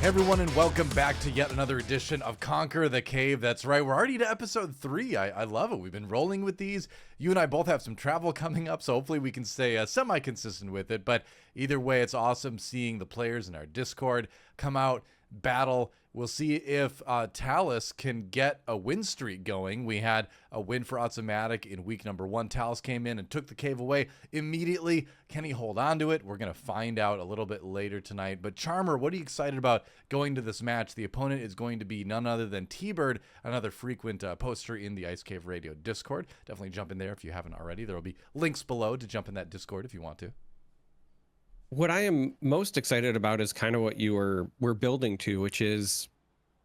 Hey everyone, and welcome back to yet another edition of Conquer the Cave. That's right, we're already to episode 3. I love it. We've been rolling with these. You and I both have some travel coming up, so hopefully we can stay semi-consistent with it. But either way, it's awesome seeing the players in our Discord come out, battle. We'll see if Talus can get a win streak going. We had a win for Automatic in week number 1. Talus came in and took the cave away immediately. Can he hold on to it? We're going to find out a little bit later tonight. But Charmer, what are you excited about going to this match? The opponent is going to be none other than TBird, another frequent poster in the Ice Cave Radio Discord. Definitely jump in there if you haven't already. There will be links below to jump in that Discord if you want to. What I am most excited about is kind of what we're building to, which is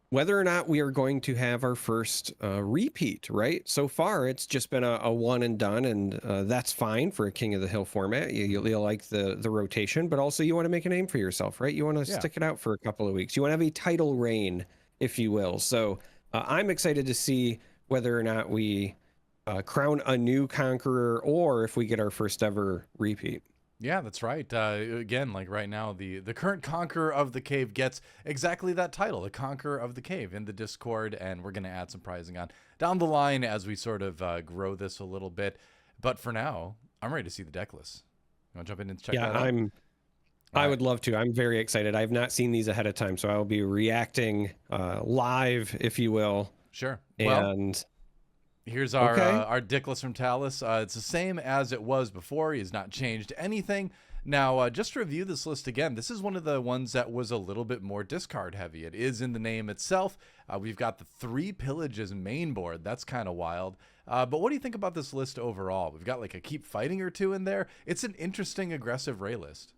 whether or not we are going to have our first repeat, right? So far, it's just been a one and done, and that's fine for a King of the Hill format. You'll like the rotation, but also you want to make a name for yourself, right? You want to stick it out for a couple of weeks. You want to have a title reign, if you will. So I'm excited to see whether or not we crown a new conqueror or if we get our first ever repeat. Yeah, that's right. Again, like right now, the current Conqueror of the Cave gets exactly that title, the Conqueror of the Cave, in the Discord, and we're going to add some prizing on down the line as we sort of grow this a little bit. But for now, I'm ready to see the deck list. You want to jump in and check that out? Yeah, I would love to. I'm very excited. I've not seen these ahead of time, so I will be reacting live, if you will. Sure. And... Here's our dick list from Talus. It's the same as it was before. He has not changed anything. Now, just to review this list again, this is one of the ones that was a little bit more discard heavy. It is in the name itself. We've got the 3 pillages main board. That's kind of wild. But what do you think about this list overall? We've got like a keep fighting or two in there. It's an interesting aggressive Ray list.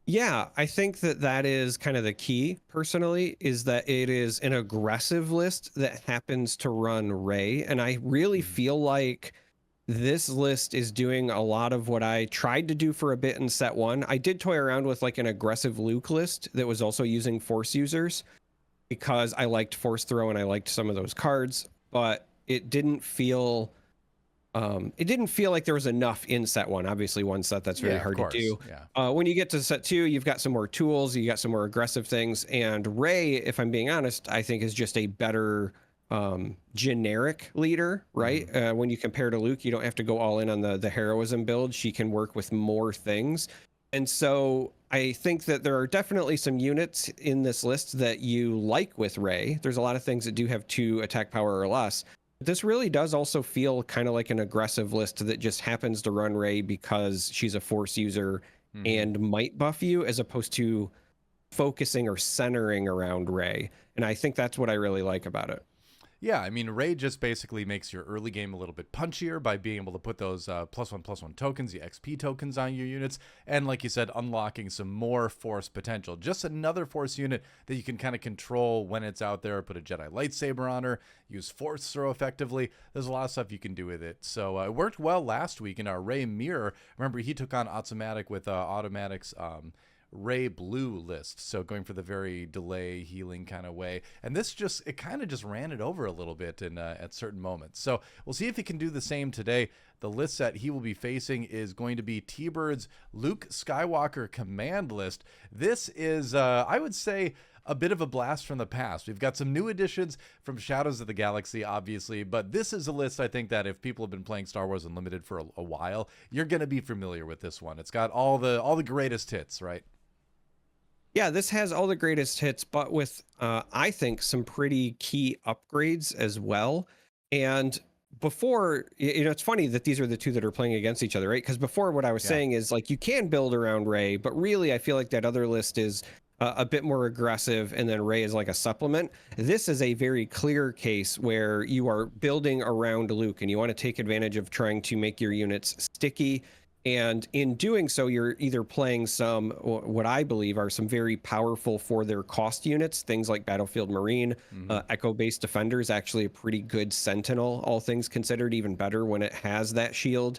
Yeah, I think that is kind of the key, personally, is that it is an aggressive list that happens to run Ray. And I really feel like this list is doing a lot of what I tried to do for a bit in set 1. I did toy around with like an aggressive Luke list that was also using Force users because I liked Force Throw and I liked some of those cards, but it didn't feel... like there was enough in set 1. Obviously, one set that's really hard to do. Yeah. When you get to set 2, you've got some more tools, you got some more aggressive things. And Ray, if I'm being honest, I think is just a better generic leader, right? When you compare to Luke, you don't have to go all in on the heroism build. She can work with more things. And so I think that there are definitely some units in this list that you like with Ray. There's a lot of things that do have 2 attack power or less. This really does also feel kind of like an aggressive list that just happens to run Ray because she's a Force user and might buff you, as opposed to focusing or centering around Ray. And I think that's what I really like about it. Yeah, I mean, Ray just basically makes your early game a little bit punchier by being able to put those +1/+1 tokens, the XP tokens on your units, and like you said, unlocking some more Force potential. Just another Force unit that you can kind of control when it's out there. Put a Jedi lightsaber on her, use Force Throw effectively. There's a lot of stuff you can do with it. So it worked well last week in our Ray Mirror. Remember, he took on Automatic with Automatic's... Ray Blue list, so going for the very delay healing kind of way, and this it kind of just ran it over a little bit in at certain moments. So we'll see if he can do the same today. The list that he will be facing is going to be T-Bird's Luke Skywalker command list. This is I would say a bit of a blast from the past. We've got some new additions from Shadows of the Galaxy, obviously, but this is a list I think that if people have been playing Star Wars Unlimited for a while, you're going to be familiar with this one. It's got all the greatest hits, right? Yeah, this has all the greatest hits, but with, I think, some pretty key upgrades as well. And before, it's funny that these are the 2 that are playing against each other, right? Because before, what I was saying is, like, you can build around Ray, but really, I feel like that other list is a bit more aggressive, and then Ray is like a supplement. This is a very clear case where you are building around Luke, and you want to take advantage of trying to make your units sticky. And in doing so, you're either playing some, what I believe are some very powerful for their cost units, things like Battlefield Marine, Echo-based Defenders, actually a pretty good Sentinel, all things considered, even better when it has that shield.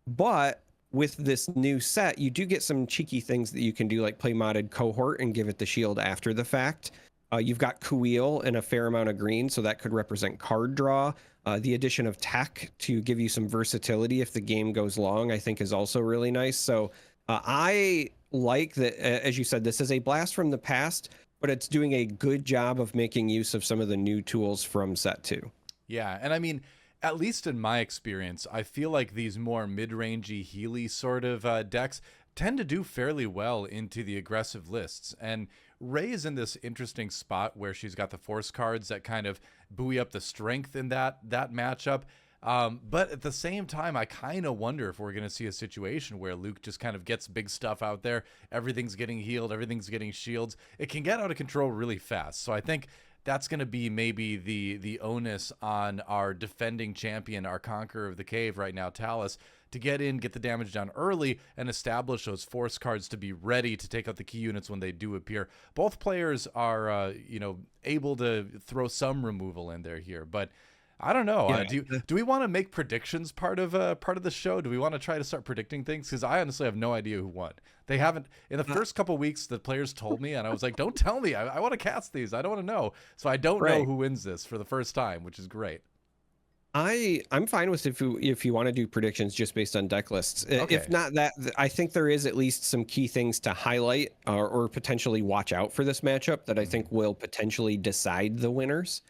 But with this new set, you do get some cheeky things that you can do, like play modded Cohort and give it the shield after the fact. You've got Kuil and a fair amount of green, so that could represent card draw. The addition of tech to give you some versatility if the game goes long, I think is also really nice. So I like that, as you said, this is a blast from the past, but it's doing a good job of making use of some of the new tools from set 2. Yeah, and I mean, at least in my experience, I feel like these more mid-rangey Healy sort of decks tend to do fairly well into the aggressive lists. And Ray is in this interesting spot where she's got the force cards that kind of buoy up the strength in that matchup. But at the same time, I kind of wonder if we're going to see a situation where Luke just kind of gets big stuff out there. Everything's getting healed. Everything's getting shields. It can get out of control really fast. So I think that's going to be maybe the onus on our defending champion, our conqueror of the cave right now, Talus, to get in, get the damage down early, and establish those force cards to be ready to take out the key units when they do appear. Both players are, able to throw some removal in there here, but I don't know. Yeah. Do we want to make predictions part of the show? Do we want to try to start predicting things? Because I honestly have no idea who won. They haven't in the first couple weeks. The players told me, and I was like, "Don't tell me. I want to cast these. I don't want to know." So I don't know who wins this for the first time, which is great. I'm fine with if you want to do predictions just based on deck lists. Okay. If not that, I think there is at least some key things to highlight or potentially watch out for this matchup that I think will potentially decide the winners.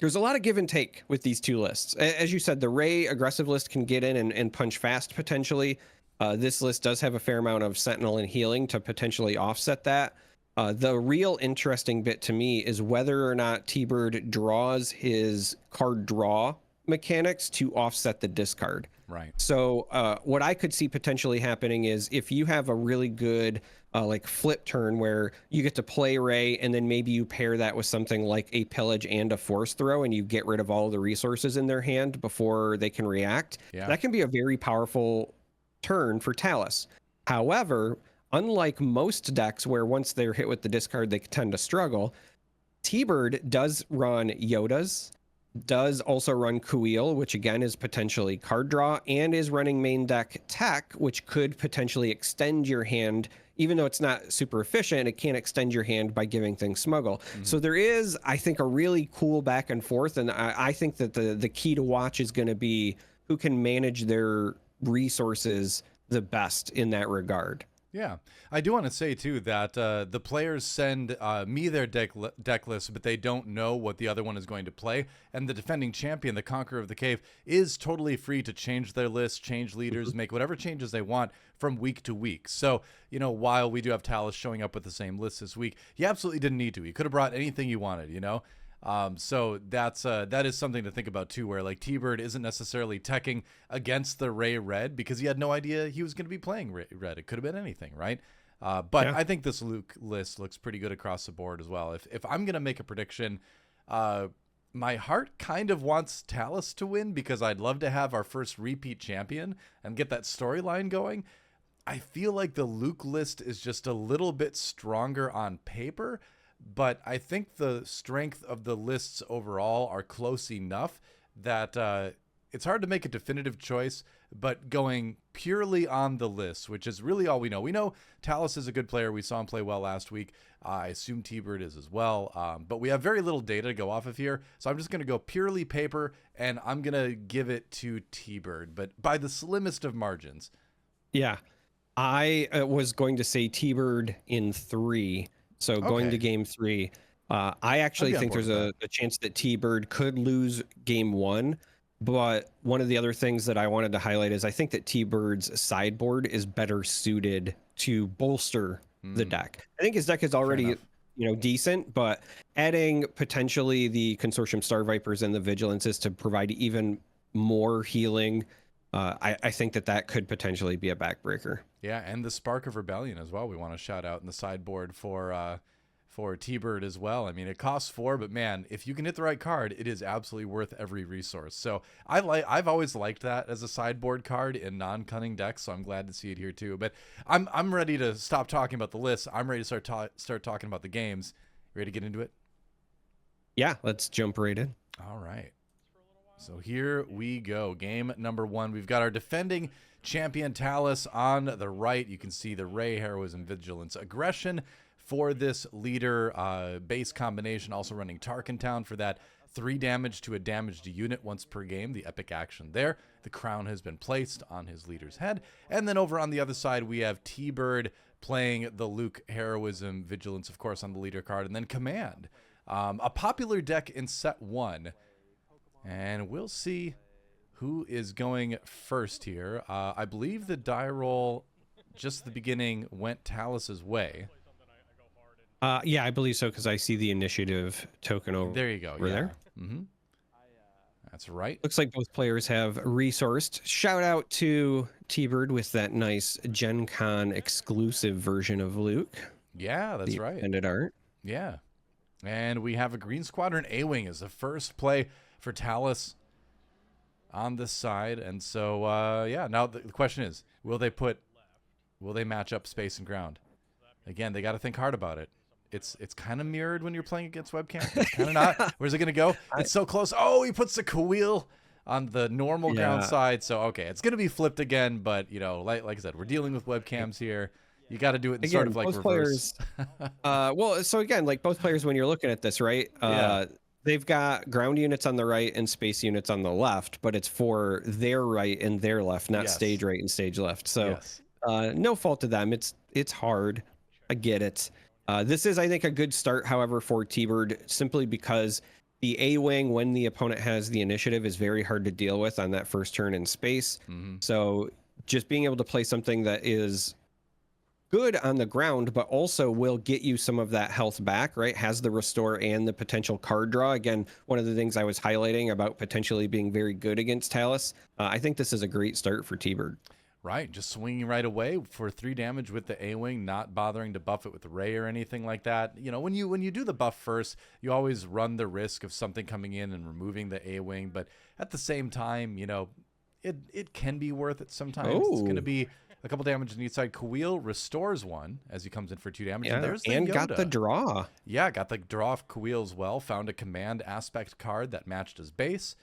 There's a lot of give and take with these two lists. As you said, the Ray aggressive list can get in and punch fast potentially. This list does have a fair amount of Sentinel and healing to potentially offset that. The real interesting bit to me is whether or not TBird draws his card draw mechanics to offset the discard. Right. So what I could see potentially happening is if you have a really good like flip turn where you get to play Ray and then maybe you pair that with something like a pillage and a force throw and you get rid of all the resources in their hand before they can react. Yeah. That can be a very powerful turn for Talus. However, unlike most decks where once they're hit with the discard, they tend to struggle, TBird does run Yodas, does also run Kuil, which again is potentially card draw, and is running main deck Tech, which could potentially extend your hand. Even though it's not super efficient, it can extend your hand by giving things smuggle. So there is, I think, a really cool back and forth, and I think that the key to watch is going to be who can manage their resources the best in that regard. Yeah, I do want to say too that the players send me their deck list, but they don't know what the other one is going to play. And the defending champion, the Conqueror of the Cave, is totally free to change their list, change leaders, make whatever changes they want from week to week. So, while we do have Talus showing up with the same list this week, he absolutely didn't need to. He could have brought anything he wanted, So that is something to think about too, where like TBird isn't necessarily teching against the Ray Red because he had no idea he was going to be playing Red. It could have been anything, right? But yeah. I think this Luke list looks pretty good across the board as well. If I'm going to make a prediction, my heart kind of wants Talus to win because I'd love to have our first repeat champion and get that storyline going. I feel like the Luke list is just a little bit stronger on paper, but I think the strength of the lists overall are close enough that it's hard to make a definitive choice, but going purely on the list, which is really all we know. We know Talus is a good player. We saw him play well last week. I assume TBird is as well, but we have very little data to go off of here, so I'm just going to go purely paper, and I'm going to give it to TBird, but by the slimmest of margins. Yeah, I was going to say TBird in 3. So going to game 3, I actually think there's a chance that TBird could lose game 1. But one of the other things that I wanted to highlight is I think that TBird's sideboard is better suited to bolster the deck. I think his deck is already, decent, but adding potentially the Consortium Star Vipers and the Vigilances to provide even more healing, I think that could potentially be a backbreaker. Yeah, and the Spark of Rebellion as well. We want to shout out in the sideboard for TBird as well. I mean, it costs 4, but man, if you can hit the right card, it is absolutely worth every resource. So I've always liked that as a sideboard card in non-cunning decks. So I'm glad to see it here too. But I'm ready to stop talking about the list. I'm ready to start talking about the games. Ready to get into it? Yeah, let's jump right in. All right. So here we go. Game number 1. We've got our defending champion Talus on the right. You can see the Ray, Heroism, Vigilance, Aggression for this leader base combination. Also running Tarkentown for that 3 damage to a damaged unit once per game, the epic action there. The crown has been placed on his leader's head. And then over on the other side, we have TBird playing the Luke Heroism, Vigilance, of course, on the leader card, and then Command. A popular deck in set 1. And we'll see who is going first here. I believe the die roll, just at the beginning, went Talus's way. Yeah, I believe so, because I see the initiative token over There you go. over there. That's right. Looks like both players have resourced. Shout out to T-Bird with that nice Gen Con exclusive version of Luke. Yeah, that's the right. Extended art. Yeah. And we have a Green Squadron A-Wing as the first play for Talus on this side. And so, yeah, now the question is, will they match up space and ground? Again, they got to think hard about it. It's kind of mirrored when you're playing against webcam. It's kind of not. Where's it going to go? It's so close. Oh, he puts the wheel on the normal ground side. So, okay, it's going to be flipped again. But, you know, like I said, we're dealing with webcams here. You got to do it in sort of like reverse. Well, so again, like both players, when you're looking at this, right? They've got ground units on the right and space units on the left, but it's for their right and their left, not stage right and stage left. So no fault to them. It's hard. I get it. This is, I think, a good start, however, for T-Bird, simply because the A-Wing, when the opponent has the initiative, is very hard to deal with on that first turn in space. So just being able to play something that is good on the ground, but also will get you some of that health back, right? Has the restore and the potential card draw. Again, one of the things I was highlighting about potentially being very good against Talus. I think this is a great start for T-Bird. Right, just swinging right away for 3 damage with the A-Wing, not bothering to buff it with Ray or anything like that. You know, when you do the buff first, you always run the risk of something coming in and removing the A-Wing, but at the same time, you know, it can be worth it sometimes. It's going to be a couple damage on each side. Kawil restores 1 as he comes in for 2 damage. Yeah, and there's the and Yoda. Got the draw. Yeah, got the draw of Kawil as well. Found a command aspect card that matched his base.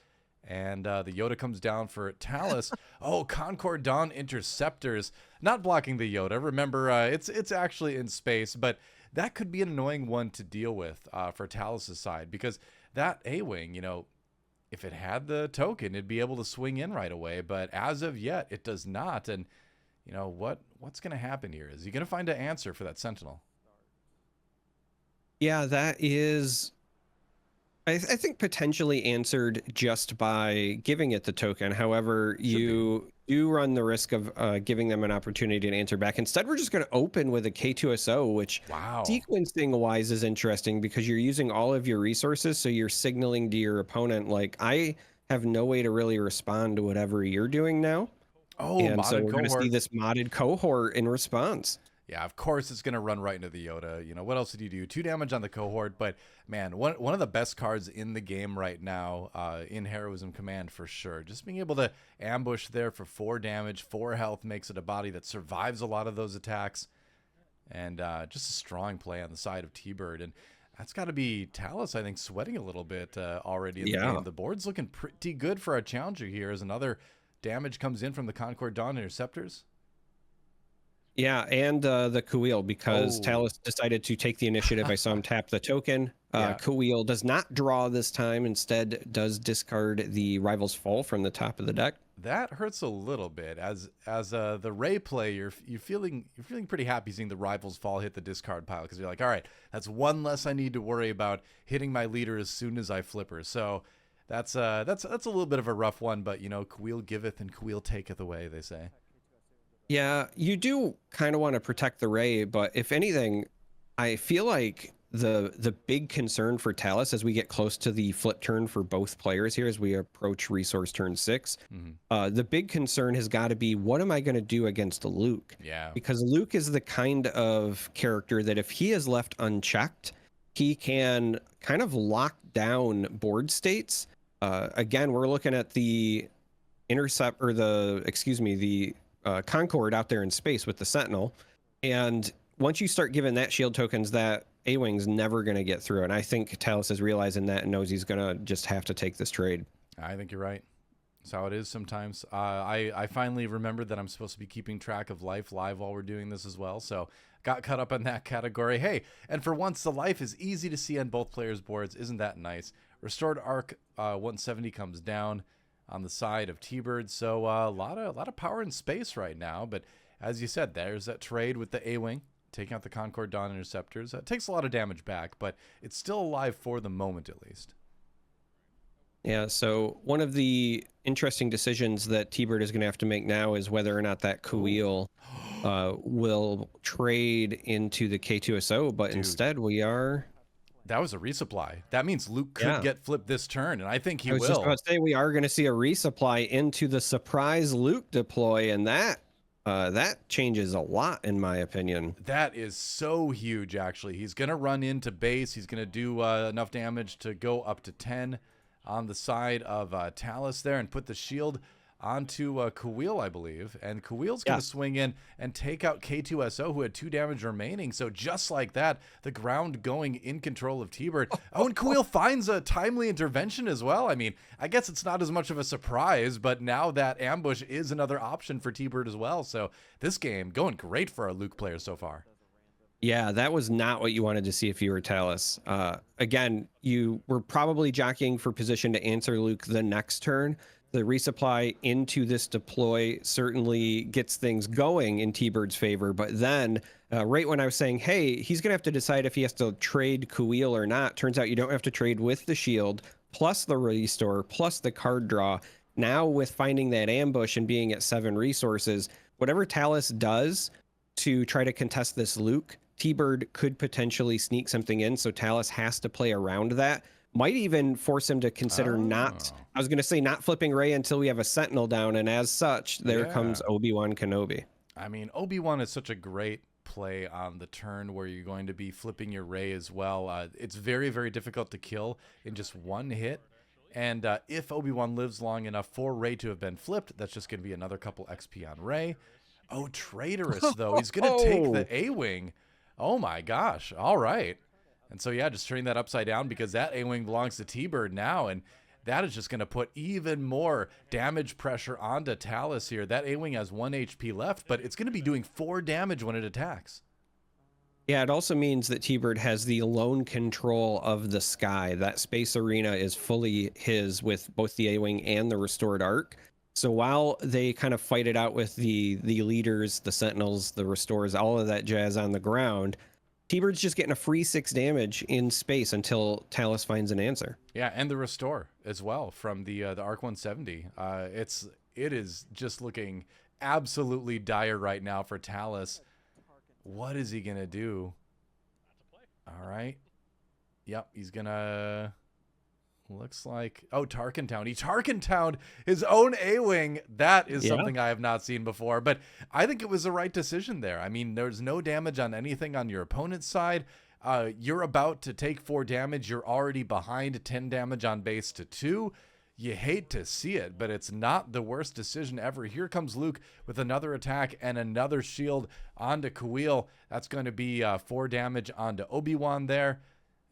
And the Yoda comes down for Talus. Oh, Concord Dawn Interceptors. Not blocking the Yoda. Remember, it's actually in space, but that could be an annoying one to deal with for Talus's side, because that A-Wing, you know, if it had the token, it'd be able to swing in right away. But as of yet, it does not. And, you know, what's going to happen here? Is he going to find an answer for that Sentinel? Yeah, that is... I think potentially answered just by giving it the token. However, you do run the risk of giving them an opportunity to answer back. Instead, we're just going to open with a K2SO, which sequencing wise is interesting because you're using all of your resources. So you're signaling to your opponent, like, I have no way to really respond to whatever you're doing now. Oh, and so we're going to see this modded cohort in response. Yeah, of course it's going to run right into the Yoda. You know, what else did you do? 2 damage on the cohort, but man, one of the best cards in the game right now in Heroism Command for sure. Just being able to ambush there for 4 damage, 4 health makes it a body that survives a lot of those attacks. And just a strong play on the side of T-Bird. And that's got to be Talus, I think, sweating a little bit already in the game. The board's looking pretty good for our challenger here as another damage comes in from the Concord Dawn Interceptors. Yeah, and the Kawil, because Talus decided to take the initiative. I saw him tap the token. Kawil does not draw this time. Instead, does discard the Rival's Fall from the top of the deck. That hurts a little bit. As the Ray play, you're feeling pretty happy seeing the Rival's Fall hit the discard pile, because you're like, all right, that's one less I need to worry about hitting my leader as soon as I flip her. So that's a little bit of a rough one, but you know, Kawil giveth and Kawil taketh away, they say. Yeah, you do kind of want to protect the Ray, but if anything, I feel like the big concern for Talus as we get close to the flip turn for both players here, as we approach resource turn 6, the big concern has got to be, what am I going to do against Luke? Yeah. Because Luke is the kind of character that if he is left unchecked, he can kind of lock down board states. Again, we're looking at the Concord out there in space with the Sentinel, and once you start giving that shield tokens, that A-Wing's never going to get through. And I think Talus is realizing that and knows he's going to just have to take this trade. I think you're right. That's how it is sometimes. I finally remembered that I'm supposed to be keeping track of life live while we're doing this as well, so got caught up in that category. Hey, and for once, the life is easy to see on both players' boards. Isn't that nice? Restored Arc 170 comes down on the side of T-Bird. So a lot of power in space right now. But as you said, there's that trade with the A-Wing, taking out the Concord Dawn Interceptors. It takes a lot of damage back, but it's still alive for the moment at least. Yeah, so one of the interesting decisions that T-Bird is going to have to make now is whether or not that Kuil will trade into the K2SO, but Dude, instead we are... that was a resupply. That means Luke could Yeah. get flipped this turn, and I think he I was will. just about to say we are going to see a resupply into the surprise Luke deploy, and that changes a lot in my opinion. That is so huge, actually. He's going to run into base. He's going to do enough damage to go up to 10 on the side of Talus there and put the shield onto Kuil, I believe. And Kuil's going to swing in and take out K2SO, who had 2 damage remaining. So just like that, the ground going in control of T-Bird. Oh, and Kuil finds a timely intervention as well. I mean, I guess it's not as much of a surprise, but now that ambush is another option for T-Bird as well. So this game going great for our Luke players so far. Yeah, that was not what you wanted to see if you were Talus. Again, you were probably jockeying for position to answer Luke the next turn. The resupply into this deploy certainly gets things going in T-Bird's favor, but then right when I was saying, hey, he's going to have to decide if he has to trade Kuil or not, turns out you don't have to trade with the shield, plus the restore, plus the card draw. Now with finding that ambush and being at 7 resources, whatever Talus does to try to contest this Luke, T-Bird could potentially sneak something in, so Talus has to play around that. Might even force him to consider not, I was going to say not flipping Rey until we have a Sentinel down, and as such, there comes Obi-Wan Kenobi. I mean, Obi-Wan is such a great play on the turn where you're going to be flipping your Rey as well. It's very, very difficult to kill in just one hit. And if Obi-Wan lives long enough for Rey to have been flipped, that's just going to be another couple XP on Rey. Oh, traitorous, though. He's going to take the A-Wing. Oh, my gosh. All right. And so, yeah, just turning that upside down because that A-Wing belongs to T-Bird now. And that is just going to put even more damage pressure onto Talus here. That A-Wing has 1 HP left, but it's going to be doing 4 damage when it attacks. Yeah, it also means that T-Bird has the lone control of the sky. That space arena is fully his with both the A-Wing and the Restored Arc. So while they kind of fight it out with the leaders, the Sentinels, the Restores, all of that jazz on the ground, T-Bird's just getting a free 6 damage in space until Talus finds an answer. Yeah, and the Restore as well from the Arc 170. It is just looking absolutely dire right now for Talus. What is he gonna do? All right. Yep, he's gonna. Looks like Tarkin Town. He Tarkin Towned his own A-Wing. That is something I have not seen before, but I think it was the right decision there. I mean, there's no damage on anything on your opponent's side. You're about to take 4 damage. You're already behind 10 damage on base to 2. You hate to see it, but it's not the worst decision ever. Here comes Luke with another attack and another shield onto Kuil. That's going to be 4 damage onto Obi-Wan there.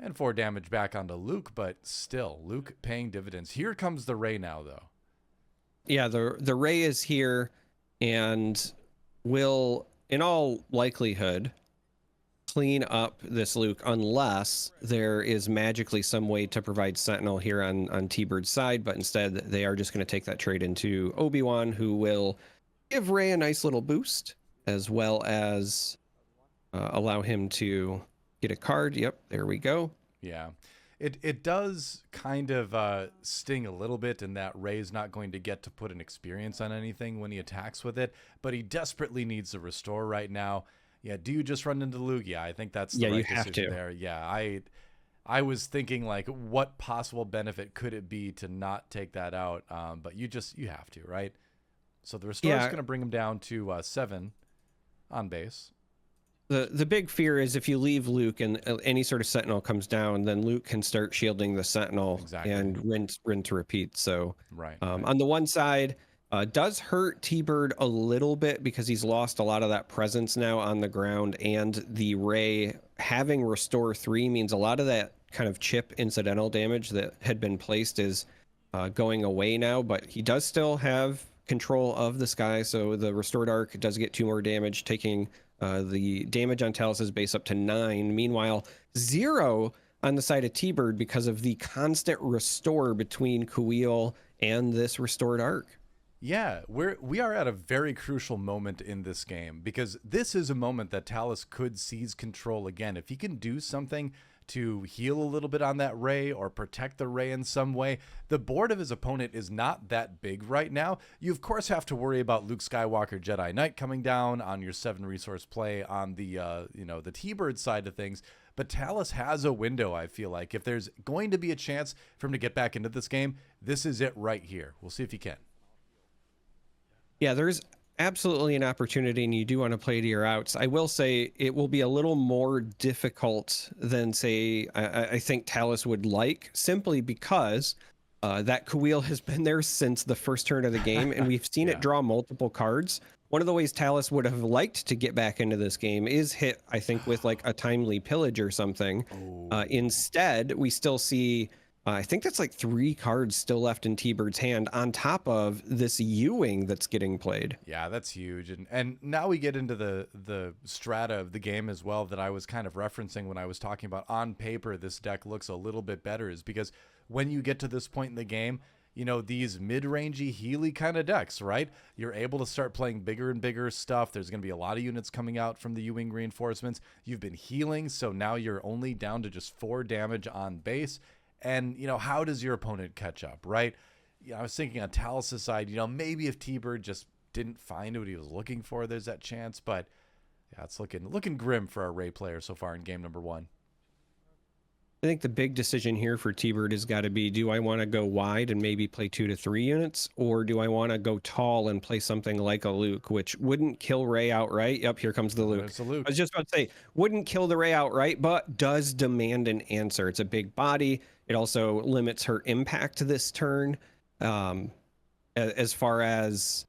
And 4 damage back onto Luke, but still, Luke paying dividends. Here comes the Rey now, though. Yeah, the Rey is here and will, in all likelihood, clean up this Luke unless there is magically some way to provide Sentinel here on T-Bird's side, but instead they are just going to take that trade into Obi-Wan, who will give Rey a nice little boost, as well as allow him to get a card. Yep, there we go. Yeah. It does kind of sting a little bit in that Rey's not going to get to put an experience on anything when he attacks with it, but he desperately needs a restore right now. Yeah, do you just run into Luke? Yeah, I think that's the right decision there. Yeah, I was thinking, like, what possible benefit could it be to not take that out? But you have to, right? So the restore is going to bring him down to 7 on base. The big fear is if you leave Luke and any sort of Sentinel comes down, then Luke can start shielding the Sentinel and rinse to repeat. So on the one side, does hurt T-Bird a little bit because he's lost a lot of that presence now on the ground, and the Rey having Restore 3 means a lot of that kind of chip incidental damage that had been placed is going away now, but he does still have control of the sky, so the Restored Arc does get 2 more damage, taking the damage on Talus's base up to 9. Meanwhile, 0 on the side of T-Bird because of the constant restore between Kuil and this restored arc. Yeah, we are at a very crucial moment in this game because this is a moment that Talus could seize control again. If he can do something to heal a little bit on that Ray or protect the Ray in some way, the board of his opponent is not that big right now. You of course have to worry about Luke Skywalker Jedi Knight coming down on your 7 resource play on the the T-Bird side of things. But Talus has a window, I feel like. If there's going to be a chance for him to get back into this game, this is it right here. We'll see if he can. Yeah, there's absolutely an opportunity, and you do want to play to your outs. I will say it will be a little more difficult than, say, I think Talus would like, simply because that Kuil has been there since the first turn of the game, and we've seen it draw multiple cards. One of the ways Talus would have liked to get back into this game is hit, I think, with like a timely pillage or something. Instead, we still see... I think that's like 3 cards still left in T-Bird's hand on top of this Ewing that's getting played. Yeah, that's huge. And now we get into the strata of the game as well that I was kind of referencing when I was talking about on paper this deck looks a little bit better, is because when you get to this point in the game, you know, these mid-rangey Healy kind of decks, right? You're able to start playing bigger and bigger stuff. There's going to be a lot of units coming out from the Ewing reinforcements. You've been healing, so now you're only down to just 4 damage on base. And, you know, how does your opponent catch up, right? You know, I was thinking on Talus' side, you know, maybe if T-Bird just didn't find what he was looking for, there's that chance. But, yeah, it's looking grim for our Ray player so far in game number 1. I think the big decision here for T-Bird has got to be, do I want to go wide and maybe play 2 to 3 units? Or do I want to go tall and play something like a Luke, which wouldn't kill Ray outright? Yep, here comes the Luke. It's a Luke. I was just about to say, wouldn't kill the Ray outright, but does demand an answer. It's a big body. It also limits her impact this turn. As far as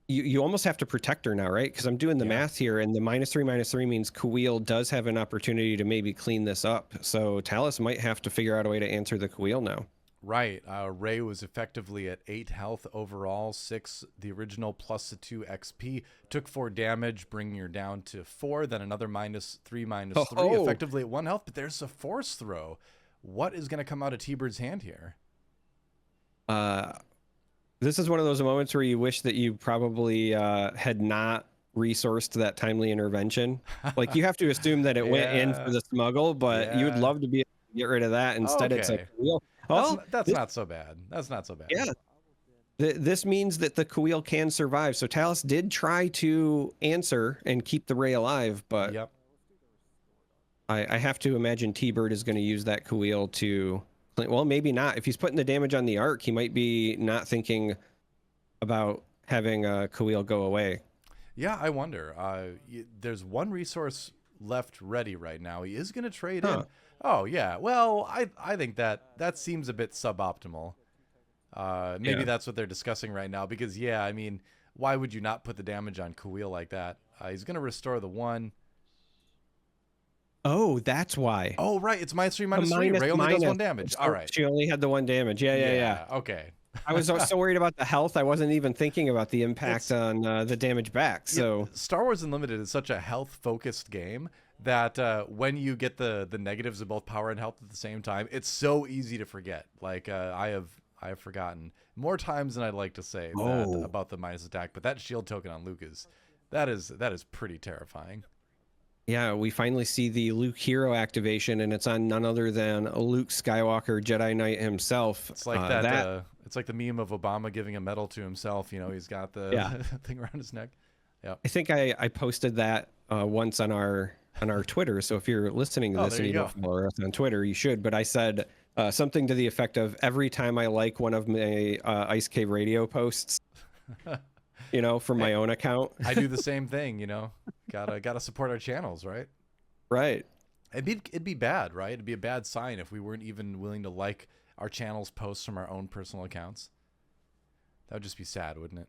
you almost have to protect her now, right? Because I'm doing the math here, and the -3/-3 means Kuil does have an opportunity to maybe clean this up. So Talus might have to figure out a way to answer the Kuil now. Right. Ray was effectively at 8 health overall, 6 the original plus the 2 XP. Took 4 damage, bringing her down to 4. Then another -3/-3, effectively at 1 health. But there's a force throw. What is going to come out of T-Bird's hand here? This is one of those moments where you wish that you probably had not resourced that timely intervention. Like, you have to assume that it went in for the smuggle, but you would love to be able to get rid of that. Instead, it's like, that's not so bad. That's not so bad. Yeah. This means that the Kuil can survive. So Talus did try to answer and keep the Ray alive, but I have to imagine T-Bird is going to use that Kuil to... Well, maybe not. If he's putting the damage on the arc, he might be not thinking about having Kuil go away. Yeah, I wonder. There's 1 resource left ready right now. He is going to trade in. Oh, yeah. Well, I think that seems a bit suboptimal. Maybe that's what they're discussing right now. Because, yeah, I mean, why would you not put the damage on Kuil like that? He's going to restore the 1. Oh, that's why. Oh, right. It's -3/-3. Ray only does 1 damage. All right. She only had the 1 damage. Yeah. Okay. I was so worried about the health. I wasn't even thinking about the impact on the damage back. So Star Wars Unlimited is such a health-focused game that when you get the negatives of both power and health at the same time, it's so easy to forget. Like I have forgotten more times than I'd like to say that about the minus attack. But that shield token on Luke is pretty terrifying. Yeah, we finally see the Luke hero activation, and it's on none other than Luke Skywalker, Jedi Knight himself. It's like that. It's like the meme of Obama giving a medal to himself. You know, he's got the thing around his neck. Yeah. I think I posted that once on our Twitter. So if you're listening to this and you don't follow us on Twitter, you should. But I said something to the effect of, every time I like one of my Ice Cave Radio posts, you know, from my own account. I do the same thing, you know. Gotta support our channels, right? Right. It'd be bad, right? It'd be a bad sign if we weren't even willing to like our channel's posts from our own personal accounts. That would just be sad, wouldn't it?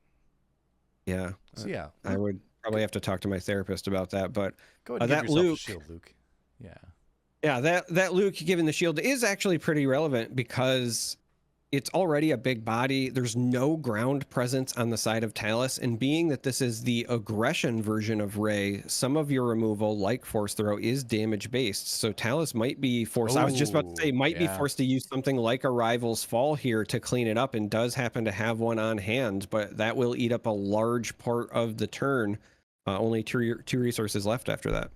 Yeah. So yeah, I would probably have to talk to my therapist about that. But go ahead and give yourself a shield, Luke. Yeah. Yeah, that Luke giving the shield is actually pretty relevant, because it's already a big body. There's no ground presence on the side of Talus, and being that this is the aggression version of Ray, some of your removal, like Force Throw, is damage based. So Talus might be forced. I was just about to say, Oh, might be yeah. forced to use something like a Rival's Fall here to clean it up, and does happen to have one on hand, but that will eat up a large part of the turn. Only two resources left after that.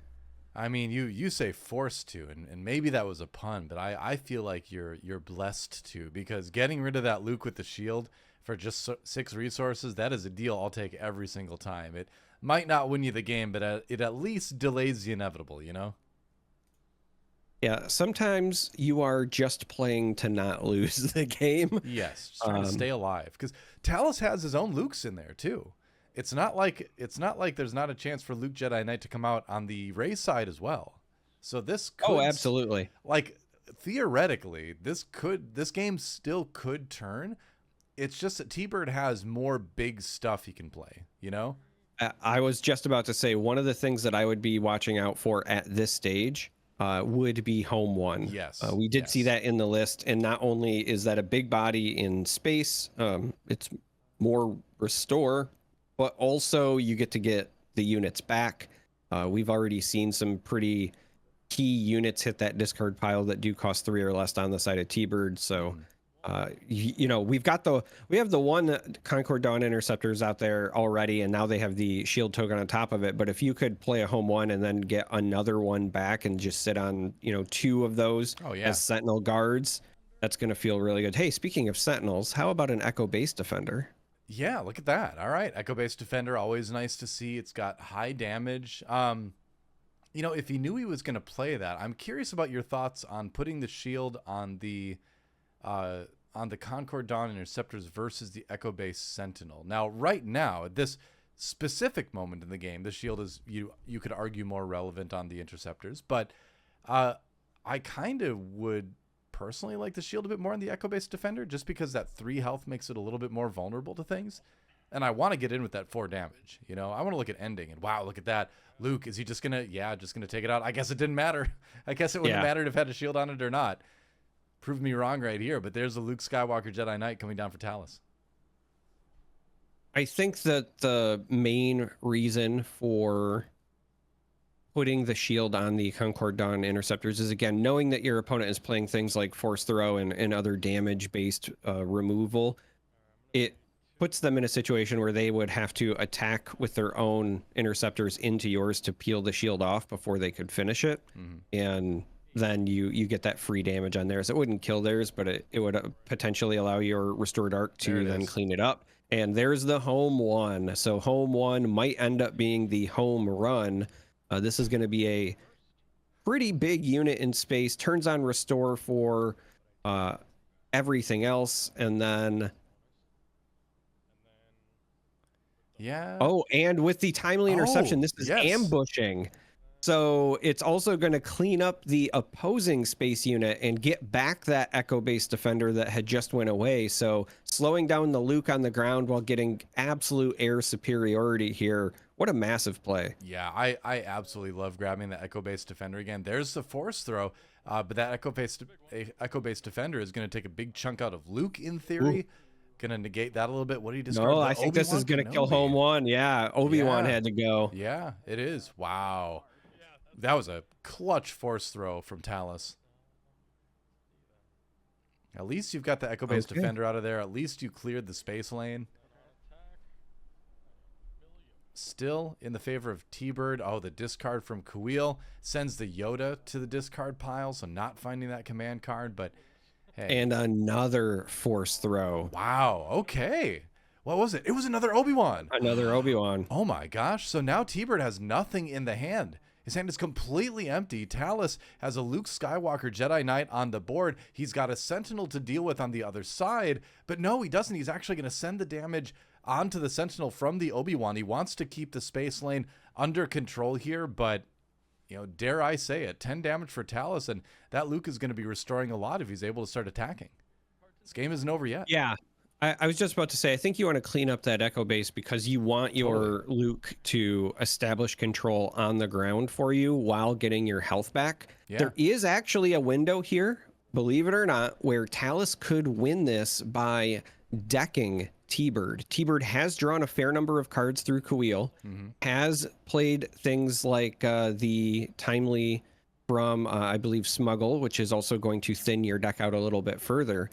I mean, you say forced to, and maybe that was a pun, but I feel like you're blessed to, because getting rid of that Luke with the shield for just 6 resources, that is a deal I'll take every single time. It might not win you the game, but it at least delays the inevitable, you know? Yeah, sometimes you are just playing to not lose the game. Yes, just trying to stay alive, because Talus has his own Lukes in there too. It's not like there's not a chance for Luke Jedi Knight to come out on the Rey side as well. So this could, Oh, absolutely. like, theoretically, this game still could turn. It's just that T-Bird has more big stuff he can play, you know? I was just about to say, one of the things that I would be watching out for at this stage would be Home One. Yes. We did see that in the list, and not only is that a big body in space, it's more restore, but also you get to get the units back. We've already seen some pretty key units hit that discard pile that do cost 3 or less on the side of T-Bird. So, you know, we have the one Concord Dawn Interceptors out there already, and now they have the shield token on top of it. But if you could play a Home One and then get another one back and just sit on, you know, 2 of those as Sentinel guards, that's going to feel really good. Hey, speaking of Sentinels, how about an Echo Base Defender? Yeah, look at that. All right, Echo Base Defender, always nice to see. It's got high damage. You know, if he knew he was going to play that, I'm curious about your thoughts on putting the shield on the Concord Dawn Interceptors versus the Echo Base Sentinel. Now, right now, at this specific moment in the game, the shield is, you could argue, more relevant on the Interceptors, but I kind of would personally like the shield a bit more on the Echo Base Defender, just because that 3 health makes it a little bit more vulnerable to things. And I want to get in with that 4 damage. You know, I want to look at ending, and wow, look at that. Luke, is he just gonna take it out? I guess it didn't matter. I guess it wouldn't have mattered if it had a shield on it or not. Prove me wrong right here, but there's a Luke Skywalker Jedi Knight coming down for Talus. I think that the main reason for putting the shield on the Concord Dawn Interceptors is, again, knowing that your opponent is playing things like Force Throw and other damage-based removal. It puts them in a situation where they would have to attack with their own interceptors into yours to peel the shield off before they could finish it. And then you get that free damage on theirs. It wouldn't kill theirs, but it would potentially allow your Restored Arc to then clean it up. And there's the Home One. So Home One might end up being the home run. This is going to be a pretty big unit in space. Turns on Restore for everything else, and then... Yeah. Oh, and with the timely interception, this is ambushing. So it's also going to clean up the opposing space unit and get back that Echo Base Defender that had just went away. So slowing down the Luke on the ground while getting absolute air superiority here. What a massive play. Yeah, I absolutely love grabbing the Echo Base Defender again. There's the Force Throw, but that Echo Base Defender is going to take a big chunk out of Luke in theory. Gonna negate that a little bit. What do you discard? No, I think this is gonna kill Home One. Yeah, Obi-Wan had to go. Yeah, it is. Wow, that was a clutch Force Throw from Talus. At least you've got the Echo Base Defender out of there. At least you cleared the space lane. Still in the favor of T-Bird. Oh, the discard from Kuil sends the Yoda to the discard pile, so not finding that command card, but hey. And another Force Throw. Wow, okay. What was it? It was another Obi-Wan. Another Obi-Wan. Oh my gosh. So now T-Bird has nothing in the hand. His hand is completely empty. Talus has a Luke Skywalker Jedi Knight on the board. He's got a Sentinel to deal with on the other side. But no, he doesn't. He's actually going to send the damage onto the Sentinel from the Obi-Wan. He wants to keep the space lane under control here, but, you know, dare I say it, 10 damage for Talus, and that Luke is going to be restoring a lot if he's able to start attacking. This game isn't over yet. Yeah. I was just about to say, I think you want to clean up that Echo Base because you want your Luke to establish control on the ground for you while getting your health back. Yeah. There is actually a window here believe it or not, where Talus could win this by decking T-Bird. T-Bird has drawn a fair number of cards through Kuil, has played things like the Timely from, I believe, Smuggle, which is also going to thin your deck out a little bit further.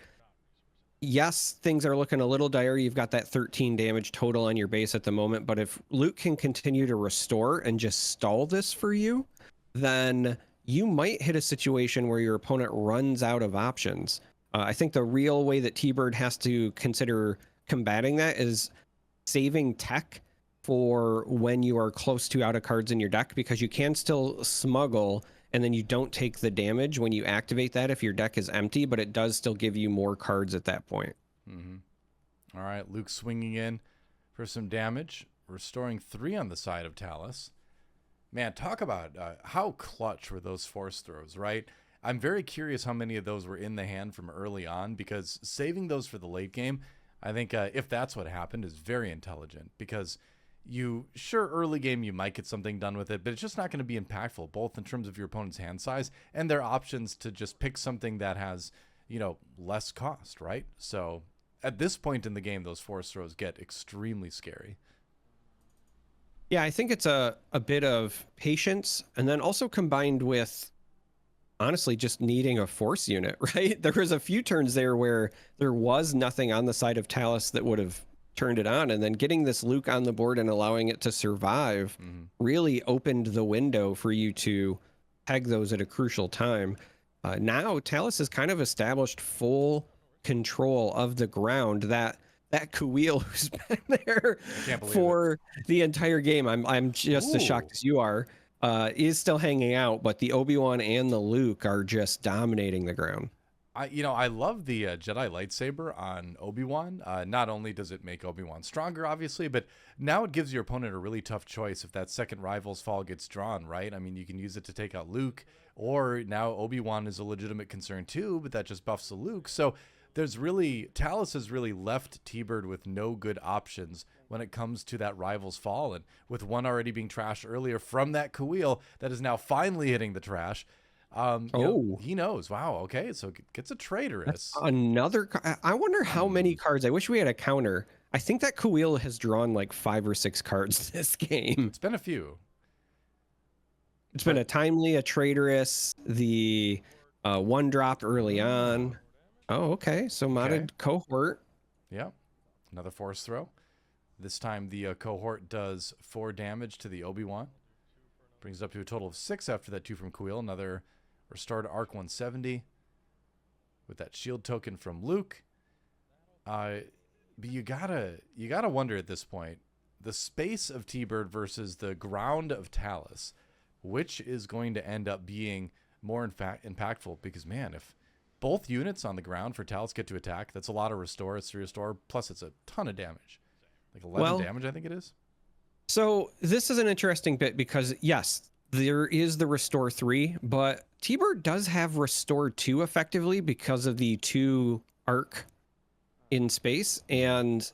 Yes, things are looking a little dire. You've got that 13 damage total on your base at the moment, but if Luke can continue to restore and just stall this for you, then you might hit a situation where your opponent runs out of options. I think the real way that T-Bird has to consider combating that is saving tech for when you are close to out of cards in your deck, because you can still smuggle and then you don't take the damage when you activate that if your deck is empty, but it does still give you more cards at that point. All right, Luke swinging in for some damage, restoring 3 on the side of Talus. Man, talk about how clutch were those force throws, right? I'm very curious how many of those were in the hand from early on, because saving those for the late game, I think if that's what happened, is very intelligent, because sure, early game you might get something done with it, but it's just not going to be impactful, both in terms of your opponent's hand size and their options to just pick something that has, less cost, right? So at this point in the game, those force throws get extremely scary. Yeah, I think it's a bit of patience, and then also combined with, honestly, just needing a force unit, right? There was a few turns there where there was nothing on the side of Talus that would have turned it on, and then getting this Luke on the board and allowing it to survive really opened the window for you to peg those at a crucial time. Now Talus has kind of established full control of the ground. That Kuil, who's been there for the entire game, I'm just as shocked as you are, is still hanging out, but the Obi-Wan and the Luke are just dominating the ground. I love the Jedi lightsaber on Obi-Wan. Not only does it make Obi-Wan stronger, obviously, but now it gives your opponent a really tough choice if that second Rival's Fall gets drawn, right? I mean, you can use it to take out Luke, or now Obi-Wan is a legitimate concern too, but that just buffs the Luke. So Talus has really left T-Bird with no good options when it comes to that Rival's Fall, and with one already being trashed earlier from that Kuil that is now finally hitting the trash. He knows. Wow. Okay. So it gets a traitorous. Another. I wonder how many cards. I wish we had a counter. I think that Kuil has drawn like 5 or 6 cards this game. It's been a few. It's been a Timely, a traitorous, the one dropped early on. Oh, okay. So modded cohort. Yeah. Another force throw. This time the cohort does 4 damage to the Obi-Wan. Brings it up to a total of 6 after that 2 from Kuil. Another restored Arc 170 with that shield token from Luke. But you gotta wonder at this point, the space of T-Bird versus the ground of Talus, which is going to end up being more impactful, because man, if both units on the ground for Talus get to attack, that's a lot of restore. It's 3 restore, plus it's a ton of damage. Like 11 damage, I think it is. So this is an interesting bit, because yes, there is the restore 3, but T-Bird does have restore 2 effectively because of the 2 arc in space, and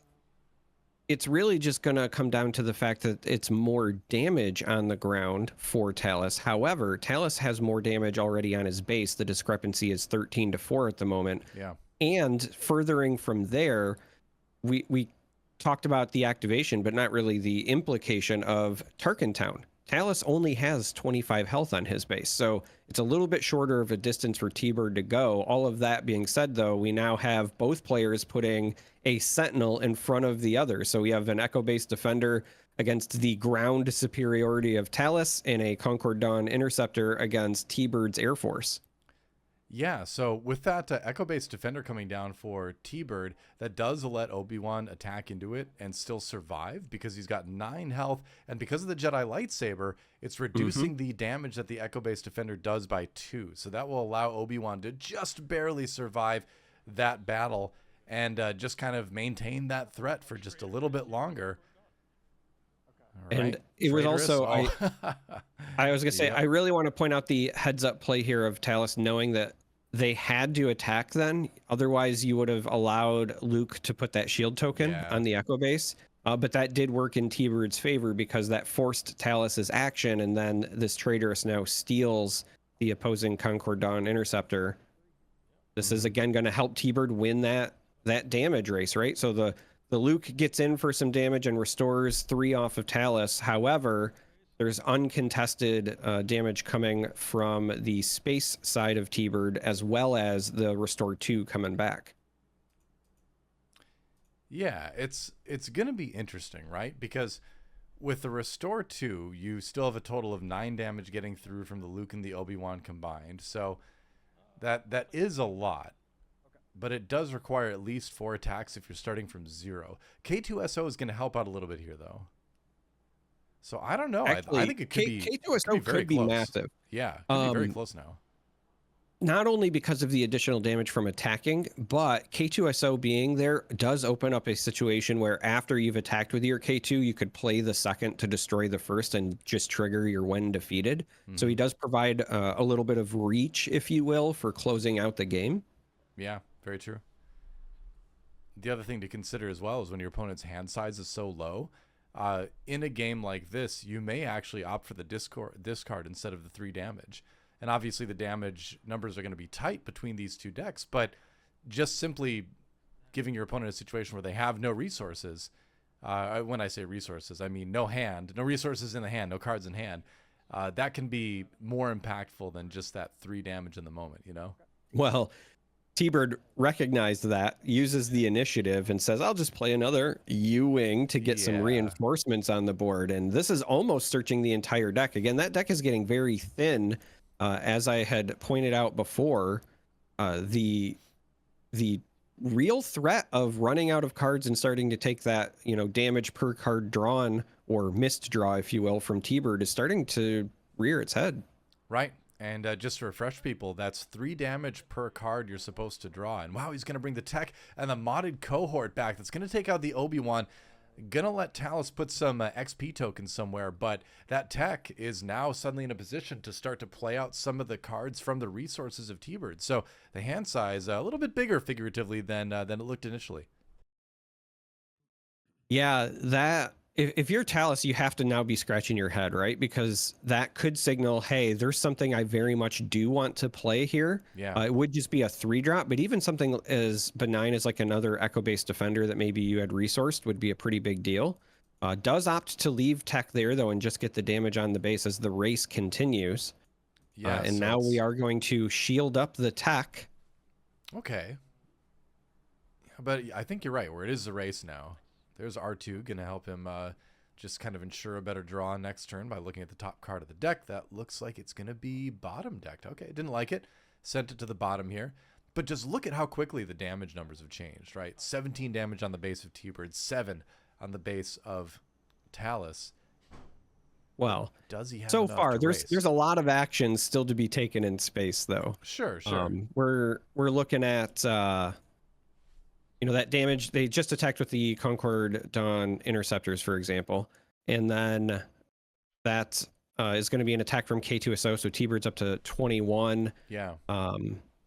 it's really just going to come down to the fact that it's more damage on the ground for Talus. However, Talus has more damage already on his base. The discrepancy is 13-4 at the moment. Yeah. And furthering from there, we talked about the activation, but not really the implication of Tarkin Town. Talus only has 25 health on his base, so it's a little bit shorter of a distance for T-Bird to go. All of that being said, though, we now have both players putting a Sentinel in front of the other. So we have an Echo-based defender against the ground superiority of Talus, and a Concord Dawn Interceptor against T-Bird's Air Force. Yeah, so with that Echo-based defender coming down for T-Bird, that does let Obi-Wan attack into it and still survive, because he's got 9 health, and because of the Jedi lightsaber, it's reducing the damage that the Echo-based defender does by 2. So that will allow Obi-Wan to just barely survive that battle and just kind of maintain that threat for just a little bit longer. Right. And it was also, I was going to say, I really want to point out the heads up play here of Talus, knowing that they had to attack then. Otherwise, you would have allowed Luke to put that shield token on the Echo base. But that did work in T-Bird's favor, because that forced Talus's action, and then this traitorous now steals the opposing Concord Dawn Interceptor. This is Mhm. again going to help T-Bird win that damage race, right? So the Luke gets in for some damage and restores 3 off of Talus. However, there's uncontested damage coming from the space side of T-Bird, as well as the restore 2 coming back. Yeah, it's going to be interesting, right? Because with the restore 2, you still have a total of 9 damage getting through from the Luke and the Obi-Wan combined. So that is a lot, but it does require at least 4 attacks if you're starting from 0. K2SO is going to help out a little bit here, though. So I don't know. I Actually, think it could be K2SO very could be close. massive. Yeah, it could be very close now. Not only because of the additional damage from attacking, but K2SO being there does open up a situation where after you've attacked with your K2, you could play the second to destroy the first and just trigger your when defeated. So he does provide a little bit of reach, if you will, for closing out the game. Yeah, very true. The other thing to consider as well is when your opponent's hand size is so low, in a game like this, you may actually opt for the discard instead of the 3 damage. And obviously the damage numbers are going to be tight between these 2 decks, but just simply giving your opponent a situation where they have no resources, when I say resources, I mean no resources in the hand, no cards in hand, that can be more impactful than just that 3 damage in the moment, you know? Well, T-Bird recognized that, uses the initiative, and says, I'll just play another U-Wing to get some reinforcements on the board. And this is almost searching the entire deck. Again, that deck is getting very thin. As I had pointed out before, the real threat of running out of cards and starting to take that, damage per card drawn or missed draw, if you will, from T-Bird is starting to rear its head. Right. And just to refresh people, that's 3 damage per card you're supposed to draw. And wow, he's going to bring the tech and the modded cohort back. That's going to take out the Obi-Wan. Going to let Talus put some XP tokens somewhere. But that tech is now suddenly in a position to start to play out some of the cards from the resources of T-Bird. So the hand size a little bit bigger figuratively than it looked initially. Yeah, that if you're Talus, you have to now be scratching your head, right? Because that could signal, hey, there's something I very much do want to play here. Yeah. It would just be a 3-drop, but even something as benign as like another Echo-based defender that maybe you had resourced would be a pretty big deal. Does opt to leave tech there, though, and just get the damage on the base as the race continues. Yeah, and so now we are going to shield up the tech. Okay. But I think you're right, where it is a race now. There's R2 going to help him just kind of ensure a better draw next turn by looking at the top card of the deck. That looks like it's going to be bottom decked. Okay, didn't like it. Sent it to the bottom here. But just look at how quickly the damage numbers have changed, right? 17 damage on the base of T-Bird, 7 on the base of Talus. Well, does he have so far there's a lot of action still to be taken in space, though. Sure. We're looking at that damage. They just attacked with the Concord Dawn interceptors, for example, and then that is going to be an attack from K2SO, so T-Bird's up to 21. Yeah.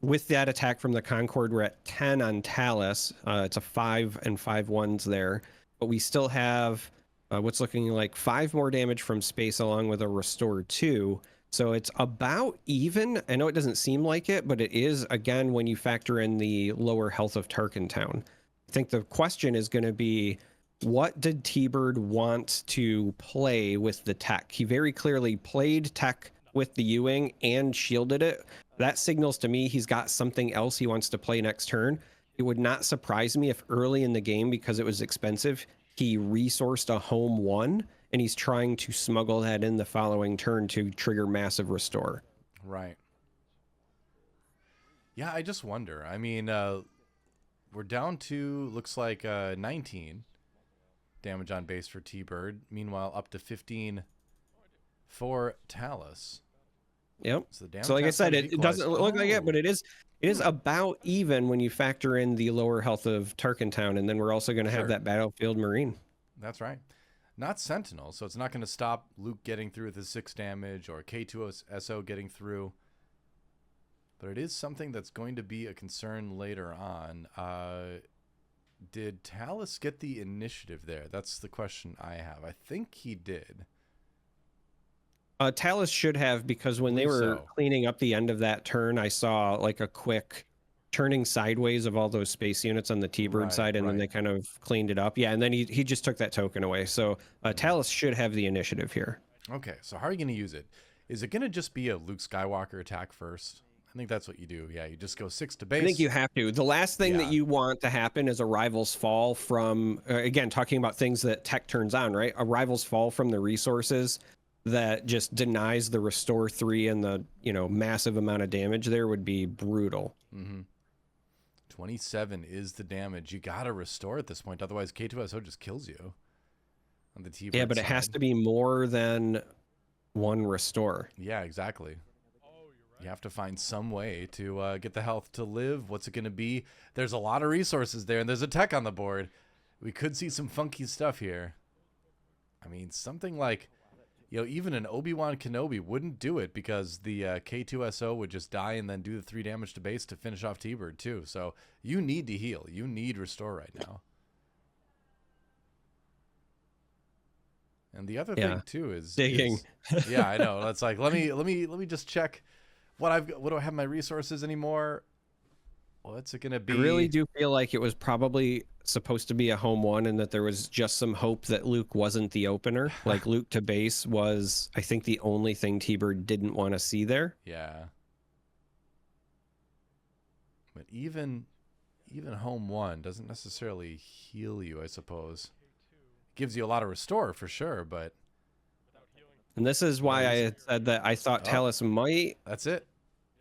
With that attack from the Concord, we're at 10 on Talus. It's a 5 and 5 ones there, but we still have what's looking like 5 more damage from space along with a restore 2. So it's about even. I know it doesn't seem like it, but it is, again, when you factor in the lower health of Tarkin Town. I think the question is going to be, what did T-Bird want to play with the tech? He very clearly played tech with the U-Wing and shielded it. That signals to me he's got something else he wants to play next turn. It would not surprise me if early in the game, because it was expensive, he resourced a home 1, and he's trying to smuggle that in the following turn to trigger massive restore. Right. Yeah, I just wonder. I mean, we're down to, looks like 19 damage on base for T-Bird. Meanwhile, up to 15 for Talus. Yep. So like I said, it doesn't look like it, but it is about even when you factor in the lower health of Tarkin Town, and then we're also going to have that Battlefield Marine. That's right. Not Sentinel, so it's not going to stop Luke getting through with his 6 damage or K2SO getting through. But it is something that's going to be a concern later on. Did Talus get the initiative there? That's the question I have. I think he did. Talus should have, because when they were cleaning up the end of that turn, I saw like a quick turning sideways of all those space units on the T-Bird side, and then they kind of cleaned it up. Yeah, and then he just took that token away. So Talus should have the initiative here. Okay, so how are you going to use it? Is it going to just be a Luke Skywalker attack first? I think that's what you do. Yeah, you just go 6 to base. I think you have to. The last thing that you want to happen is a Rival's Fall from, again, talking about things that tech turns on, right? A Rival's Fall from the resources that just denies the restore 3 and the, massive amount of damage there would be brutal. 27 is the damage. You got to restore at this point. Otherwise, K2SO just kills you on the T-Bird Yeah, but side. it has to be more than one restore. Yeah, exactly. You have to find some way to get the health to live. What's it going to be? There's a lot of resources there, and there's a tech on the board. We could see some funky stuff here. I mean, something like, even an Obi-Wan Kenobi wouldn't do it because the K2SO would just die and then do the 3 damage to base to finish off T-Bird too. So you need to heal. You need restore right now. And the other thing too is digging. Yeah, I know. That's like let me just check what do I have my resources anymore? What's it gonna be? I really do feel like it was probably supposed to be a home one, and that there was just some hope that Luke wasn't the opener. Like Luke to base was, I think, the only thing T-Bird didn't want to see there. Yeah. But even home one doesn't necessarily heal you, I suppose. Gives you a lot of restore for sure, but. And this is why I had said that I thought Talus might. That's it.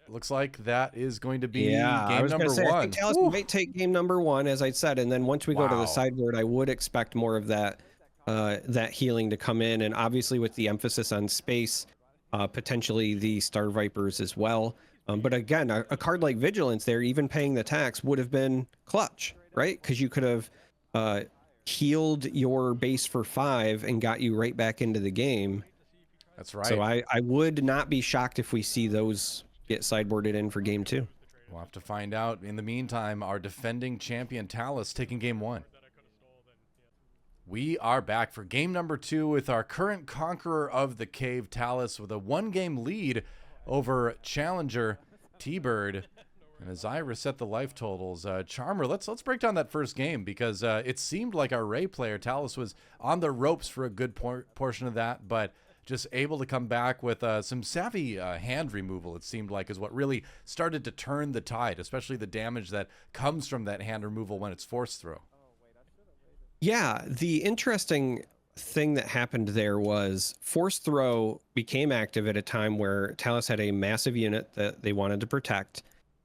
Looks like that is going to be game number 1. I think Talus might take game number 1, as I said, and then once we go to the sideboard, I would expect more of that that healing to come in, and obviously with the emphasis on space, potentially the Star Vipers as well. But again, a card like Vigilance there, even paying the tax, would have been clutch, right? Because you could have healed your base for 5 and got you right back into the game. That's right. So I would not be shocked if we see those get sideboarded in for game 2. We'll have to find out. In the meantime, our defending champion Talus taking game 1. We are back for game number 2 with our current conqueror of the cave, Talus, with a 1-game lead over challenger T-Bird. And as I reset the life totals, Charmer, let's break down that first game, because it seemed like our Ray player Talus was on the ropes for a good portion of that, but just able to come back with some savvy hand removal, it seemed like, is what really started to turn the tide, especially the damage that comes from that hand removal when it's force throw. Yeah, the interesting thing that happened there was force throw became active at a time where Talus had a massive unit that they wanted to protect,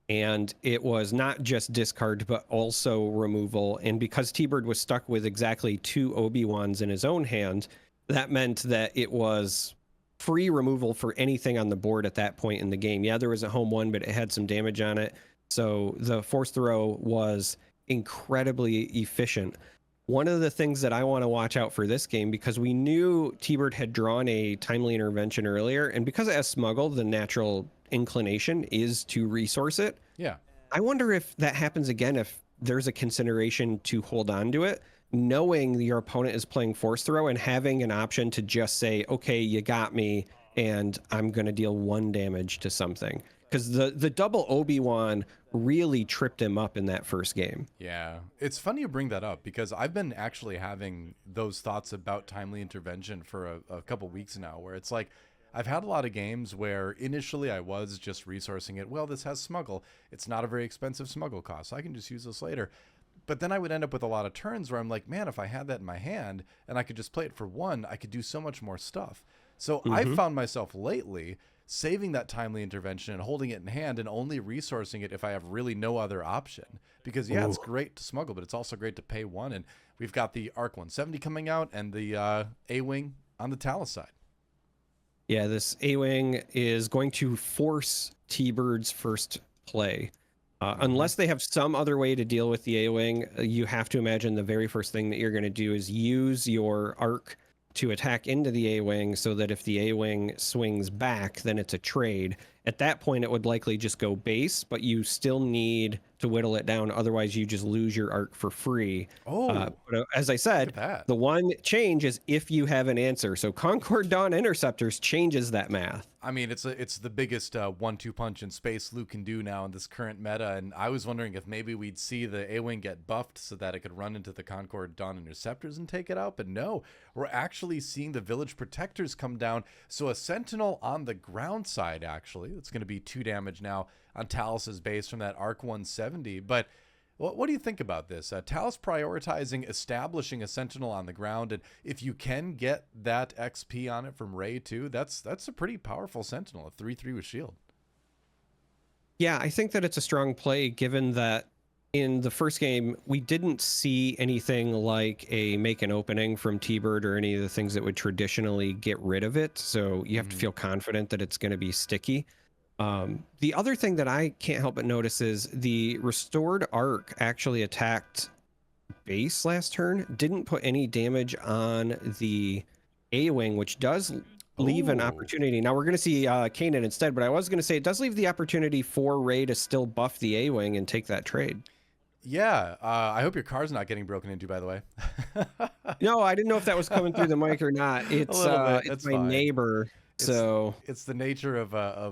and it was not just discard but also removal. And because T-Bird was stuck with exactly 2 Obi-Wans in his own hand, that meant that it was free removal for anything on the board at that point in the game. Yeah, there was a home one, but it had some damage on it. So the force throw was incredibly efficient. One of the things that I want to watch out for this game, because we knew T-Bird had drawn a timely intervention earlier, and because it has smuggle, the natural inclination is to resource it. Yeah. I wonder if that happens again, if there's a consideration to hold on to it, knowing your opponent is playing force throw and having an option to just say, okay, you got me, and I'm going to deal 1 damage to something. Because the double Obi-Wan really tripped him up in that first game. Yeah, it's funny you bring that up, because I've been actually having those thoughts about timely intervention for a couple weeks now, where it's like, I've had a lot of games where initially I was just resourcing it. Well, this has smuggle. It's not a very expensive smuggle cost, so I can just use this later. But then I would end up with a lot of turns where I'm like, man, if I had that in my hand and I could just play it for 1, I could do so much more stuff. So I've found myself lately saving that timely intervention and holding it in hand and only resourcing it if I have really no other option. Because, yeah, it's great to smuggle, but it's also great to pay 1. And we've got the ARC 170 coming out and the A-Wing on the Talus side. Yeah, this A-Wing is going to force T-Bird's first play. Unless they have some other way to deal with the A-Wing, you have to imagine the very first thing that you're going to do is use your ARC to attack into the A-Wing, so that if the A-Wing swings back, then it's a trade. At that point, it would likely just go base, but you still need to whittle it down. Otherwise, you just lose your ARC for free. But as I said, the one change is if you have an answer. So Concord Dawn Interceptors changes that math. I mean, it's the biggest 1-2 punch in space Luke can do now in this current meta, and I was wondering if maybe we'd see the A-Wing get buffed so that it could run into the Concord Dawn Interceptors and take it out, but no, we're actually seeing the Village Protectors come down, so a Sentinel on the ground side, actually. It's going to be 2 damage now on Talus's base from that Arc 170, but what do you think about this? Talus prioritizing establishing a Sentinel on the ground, and if you can get that XP on it from Rey too, that's a pretty powerful Sentinel, a 3/3 with shield. Yeah, I think that it's a strong play given that in the first game, we didn't see anything like a make an opening from TBird or any of the things that would traditionally get rid of it. So you have to feel confident that it's going to be sticky. The other thing that I can't help but notice is the restored arc actually attacked base last turn, didn't put any damage on the A-Wing, which does leave an opportunity. Now we're going to see Kanan instead, but I was going to say it does leave the opportunity for Rey to still buff the A-Wing and take that trade. Yeah, I hope your car's not getting broken into, by the way. No, I didn't know if that was coming through the mic or not. It's it's my neighbor. So it's the nature of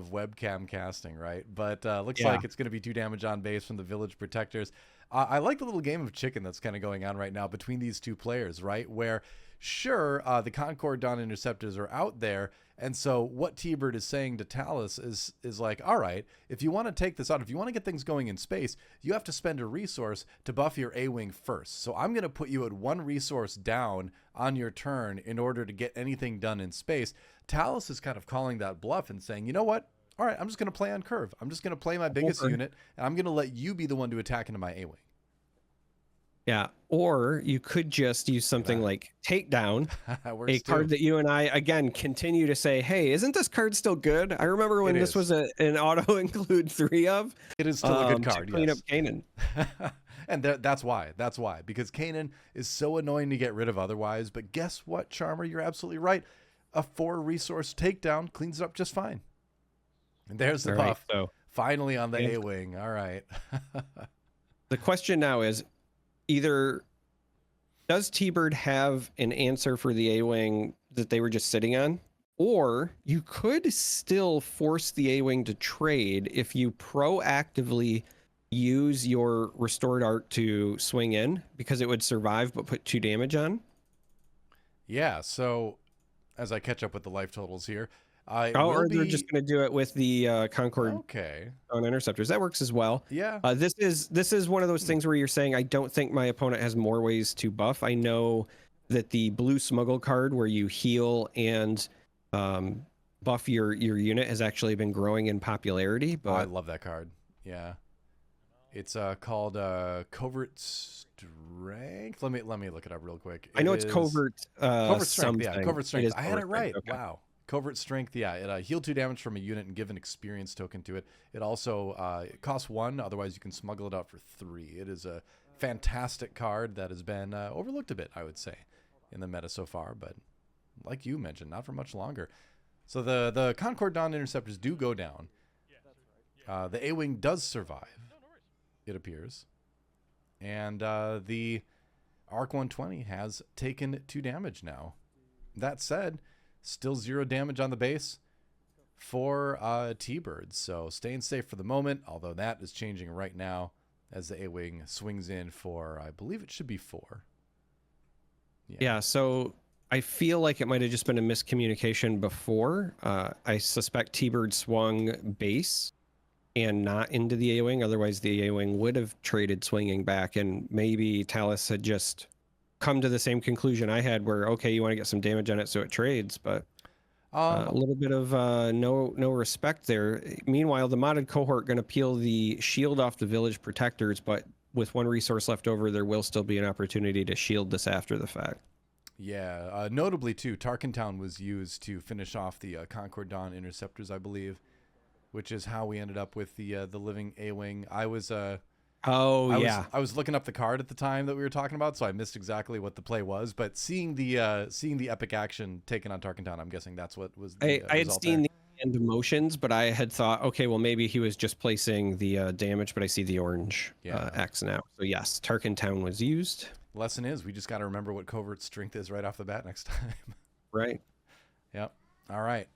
webcam casting, right? But looks like it's going to be 2 damage on base from the Village Protectors. I like the little game of chicken that's kind of going on right now between these two players, right? Where sure, the Concord Dawn Interceptors are out there, and so what TBird is saying to Talus is like, all right, if you want to take this out, if you want to get things going in space, you have to spend a resource to buff your A-Wing first. So I'm going to put you at 1 resource down on your turn in order to get anything done in space. Talus is kind of calling that bluff and saying, you know what? All right, I'm just going to play on curve. I'm just going to play my biggest unit, and I'm going to let you be the one to attack into my A-Wing. Yeah, or you could just use something like Takedown, a card that you and I, again, continue to say, hey, isn't this card still good? I remember when this was an auto-include 3 of. It is still a good card, to clean up Kanan. And that's why. That's why. Because Kanan is so annoying to get rid of otherwise. But guess what, Charmer? You're absolutely right. A 4-resource takedown cleans it up just fine. And there's the buff. So finally on the A-Wing. All right. The question now is, either does TBird have an answer for the A-Wing that they were just sitting on? Or you could still force the A-Wing to trade if you proactively use your restored arc to swing in, because it would survive but put 2 damage on. Yeah, so as I catch up with the life totals here, or they're just going to do it with the Concord on Interceptors. That works as well. Yeah. This is one of those things where you're saying, I don't think my opponent has more ways to buff. I know that the blue smuggle card where you heal and buff your unit has actually been growing in popularity. But I love that card. Yeah. It's called Covert Strength. Let me look it up real quick. I know it's Covert Strength. something. Yeah, Covert Strength. I had it right. Okay. Wow. Covert Strength. Yeah, it heal 2 damage from a unit and give an experience token to it. It also it costs 1. Otherwise, you can smuggle it out for 3. It is a fantastic card that has been overlooked a bit, I would say, in the meta so far. But like you mentioned, not for much longer. So the Concord Dawn Interceptors do go down. The A-Wing does survive, it appears. And the Arc 120 has taken 2 damage now. That said, still 0 damage on the base for TBird. So staying safe for the moment, although that is changing right now as the A-Wing swings in for, I believe it should be 4. Yeah, so I feel like it might have just been a miscommunication before. I suspect TBird swung base and not into the A-Wing. Otherwise, the A-Wing would have traded swinging back, and maybe Talus had just come to the same conclusion I had, where, okay, you want to get some damage on it, so it trades, but a little bit of no respect there. Meanwhile, the modded cohort going to peel the shield off the Village Protectors, but with 1 resource left over, there will still be an opportunity to shield this after the fact. Yeah, notably too, Tarkin Town was used to finish off the Concord Dawn Interceptors, I believe, which is how we ended up with the living A-Wing. I was I was looking up the card at the time that we were talking about, so I missed exactly what the play was. But seeing the epic action taken on Tarkin Town, I'm guessing that's what was. I had seen the end motions, but I had thought, okay, well maybe he was just placing the damage. But I see the orange X now. So yes, Tarkin Town was used. Lesson is, we just got to remember what Covert Strength is right off the bat next time. Right. Yep. All right.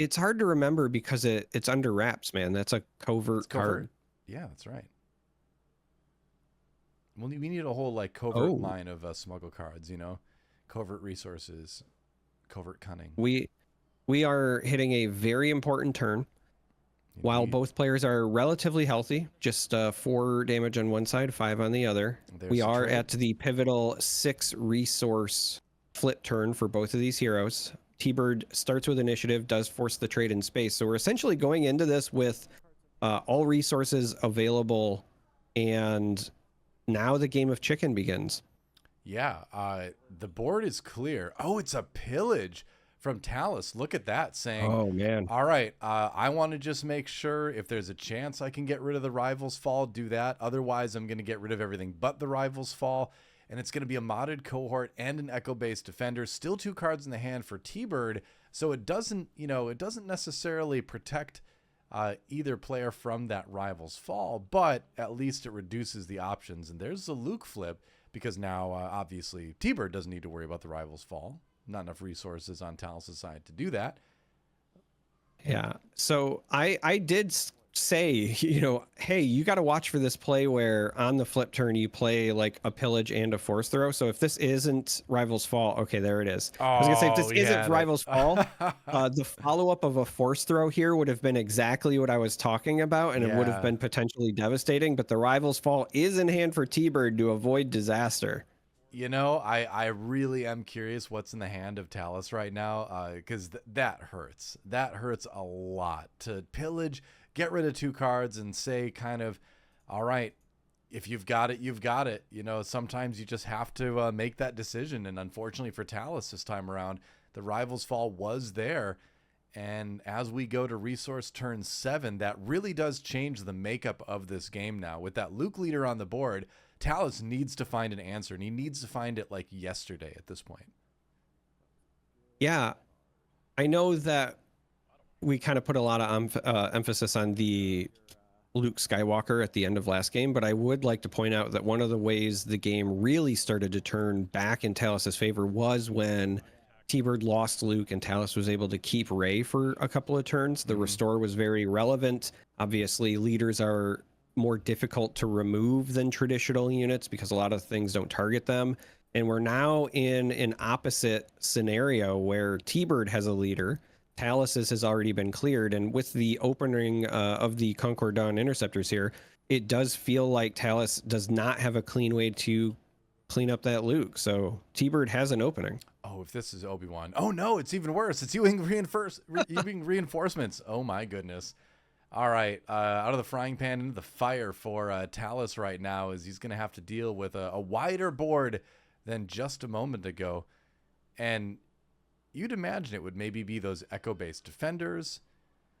It's hard to remember because it's under wraps, man. That's a covert It's covert. card. Yeah, that's right. Well, we need a whole like covert Oh, line of smuggle cards. Covert resources, covert cunning. we are hitting a very important turn. While Indeed. both players are relatively healthy, just 4 damage on one side, 5 on the other. There's We the are trade. at the pivotal 6 resource flip turn for both of these heroes. T-Bird starts with initiative, does force the trade in space. So we're essentially going into this with all resources available, and now the game of chicken begins. Yeah, the board is clear. Oh, it's a pillage from Talus. Look at that, saying, Oh, man. all right, I want to just make sure if there's a chance I can get rid of the Rivals Fall, do that. Otherwise, I'm going to get rid of everything but the Rivals Fall. And it's going to be a modded cohort and an Echo-based defender. Still 2 cards in the hand for T-Bird. So it doesn't necessarily protect either player from that Rivals Fall, but at least it reduces the options. And there's the Luke flip, because now, obviously, T-Bird doesn't need to worry about the Rivals Fall. Not enough resources on Talus' side to do that. Yeah. So I did say, hey, you got to watch for this play where on the flip turn you play like a pillage and a force throw. So if this isn't Rivals Fall, okay, there it is. I was gonna say if this isn't Rivals Fall, the follow up of a force throw here would have been exactly what I was talking about, and it would have been potentially devastating. But the Rivals Fall is in hand for T-Bird to avoid disaster. I really am curious what's in the hand of Talus right now, because that hurts. That hurts a lot. To pillage, get rid of 2 cards, and say kind of, all right, if you've got it, you've got it. Sometimes you just have to make that decision. And unfortunately for Talus this time around, the Rivals Fall was there. And as we go to resource turn 7, that really does change the makeup of this game now. With that Luke leader on the board, Talus needs to find an answer, and he needs to find it like yesterday at this point. Yeah, I know that we kind of put a lot of emphasis on the Luke Skywalker at the end of last game, but I would like to point out that one of the ways the game really started to turn back in Talus's favor was when T-Bird lost Luke and Talus was able to keep Rey for a couple of turns. The restore was very relevant. Obviously, leaders are more difficult to remove than traditional units because a lot of things don't target them. And we're now in an opposite scenario where T-Bird has a leader. Talus's has already been cleared. And with the opening of the Concord Dawn interceptors here, it does feel like Talus does not have a clean way to clean up that Luke. So T-Bird has an opening. Oh, if this is Obi-Wan. Oh, no, it's even worse. It's using reinforcements. Oh, my goodness. All right, out of the frying pan into the fire for Talus right now, as he's going to have to deal with a wider board than just a moment ago. And you'd imagine it would maybe be those Echo-based defenders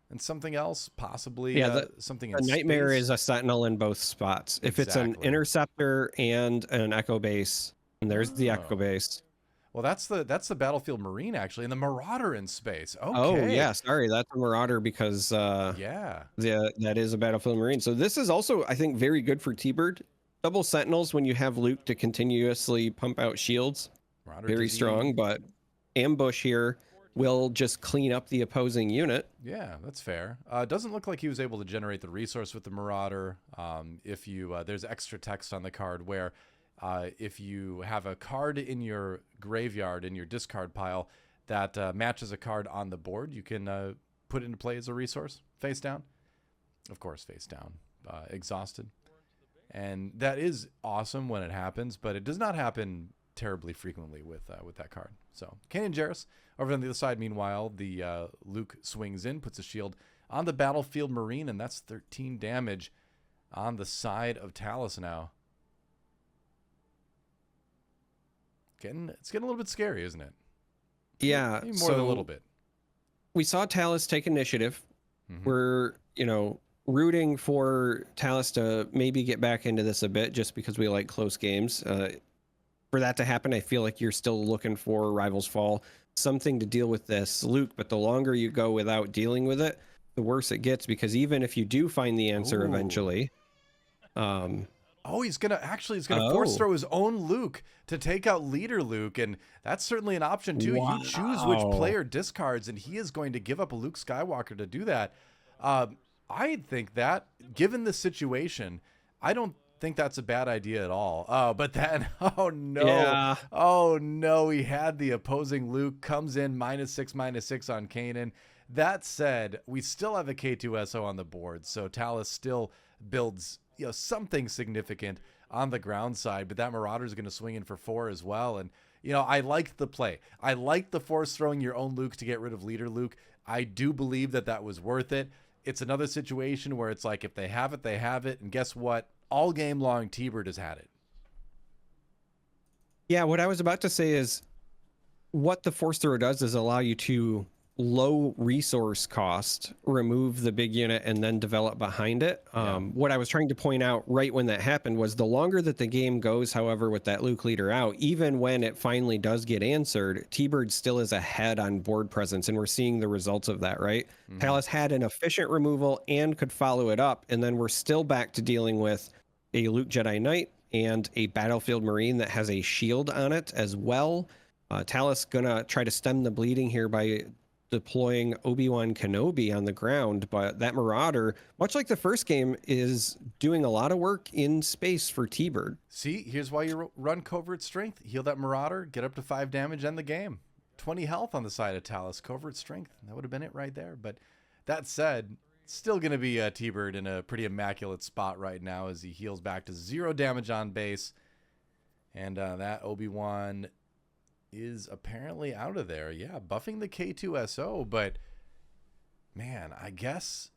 and something else, possibly something in a Nightmare space. is a Sentinel in both spots. If it's an Interceptor and an Echo base, and there's the Echo base. Well, that's the Battlefield Marine, actually, and the Marauder in space. Okay. Oh, yeah, sorry, that's a Marauder because that is a Battlefield Marine. So this is also, I think, very good for T-Bird. Double Sentinels when you have Luke to continuously pump out shields. Marauder very strong, but Ambush here will just clean up the opposing unit. Yeah, that's fair. Doesn't look like he was able to generate the resource with the Marauder. If you there's extra text on the card where if you have a card in your graveyard, in your discard pile, that matches a card on the board, you can put it into play as a resource, face down. Of course, face down, exhausted. And that is awesome when it happens, but it does not happen terribly frequently with that card. So, Kanan Jarrus over on the other side. Meanwhile, the Luke swings in, puts a shield on the Battlefield Marine, and that's 13 damage on the side of Talus now. It's getting a little bit scary, isn't it? Yeah, maybe more than a little bit. We saw Talus take initiative. We're, rooting for Talus to maybe get back into this a bit just because we like close games. For that to happen, I feel like you're still looking for Rivals Fall, something to deal with this Luke, but the longer you go without dealing with it, the worse it gets, because even if you do find the answer eventually, Oh, he's gonna force Oh, throw his own Luke to take out leader Luke, and that's certainly an option too. You choose which wow. player discards, and he is going to give up a Luke Skywalker to do that. I think that, given the situation, I don't think that's a bad idea at all. But then, Yeah. oh no, he had the opposing Luke comes in -6/-6 on Kanan. That said, we still have a K2SO on the board, so Talus still builds something significant on the ground side, but that Marauder is going to swing in for 4 as well. And I liked the play. I liked the force throwing your own Luke to get rid of leader Luke. I do believe that was worth it. It's another situation where it's like, if they have it, they have it. And guess what? All game long, TBird has had it. Yeah, what I was about to say is what the force throw does is allow you to low resource cost remove the big unit and then develop behind it. What I was trying to point out right when that happened was the longer that the game goes, however, with that Luke leader out, even when it finally does get answered, T-Bird still is ahead on board presence, and we're seeing the results of that, right? Talus had an efficient removal and could follow it up, and then we're still back to dealing with a Luke Jedi Knight and a Battlefield Marine that has a shield on it as well. Talus gonna try to stem the bleeding here by deploying Obi-Wan Kenobi on the ground, but that Marauder, much like the first game, is doing a lot of work in space for T-Bird. See, here's why you run Covert Strength. Heal that Marauder, get up to 5 damage, end the game. 20 health on the side of Talus. Covert Strength. That would have been it right there. But that said, still going to be T-Bird in a pretty immaculate spot right now as he heals back to 0 damage on base. And that Obi-Wan is apparently out of there. Yeah, buffing the K2SO, but man, I guess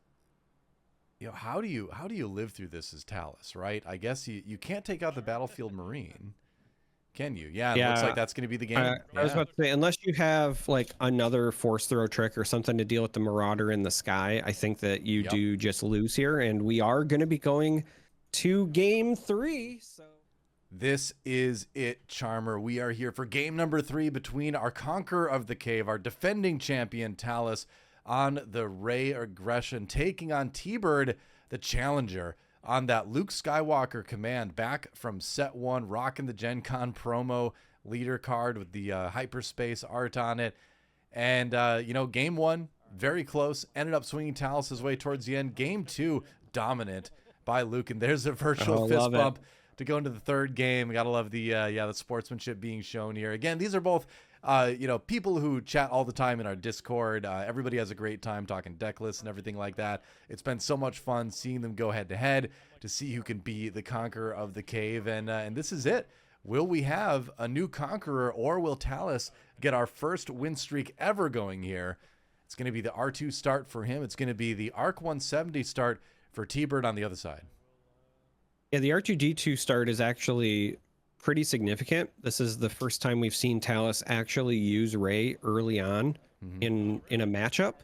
how do you live through this as Talus, right? I guess you can't take out the Battlefield Marine, can you? Yeah, it looks like that's going to be the game. I was about to say, unless you have like another force throw trick or something to deal with the Marauder in the sky, I think that you do just lose here, and we are going to be going to game 3. So this is it, Charmer. We are here for game number 3 between our conqueror of the cave, our defending champion Talus, on the Rey aggression, taking on T-Bird, the challenger, on that Luke Skywalker command, back from set 1, rocking the Gen Con promo leader card with the hyperspace art on it. And, game 1, very close, ended up swinging Talus's way towards the end. Game 2, dominant by Luke, and there's a virtual fist bump to go into the third game. Gotta love the sportsmanship being shown here. Again, these are both people who chat all the time in our Discord. Everybody has a great time talking deck lists and everything like that. It's been so much fun seeing them go head to head to see who can be the conqueror of the cave. And this is it. Will we have a new conqueror, or will Talus get our first win streak ever going here? It's going to be the R2 start for him. It's going to be the Arc 170 start for T-Bird on the other side. Yeah, the R2D2 start is actually pretty significant. This is the first time we've seen Talus actually use Rey early on in a matchup.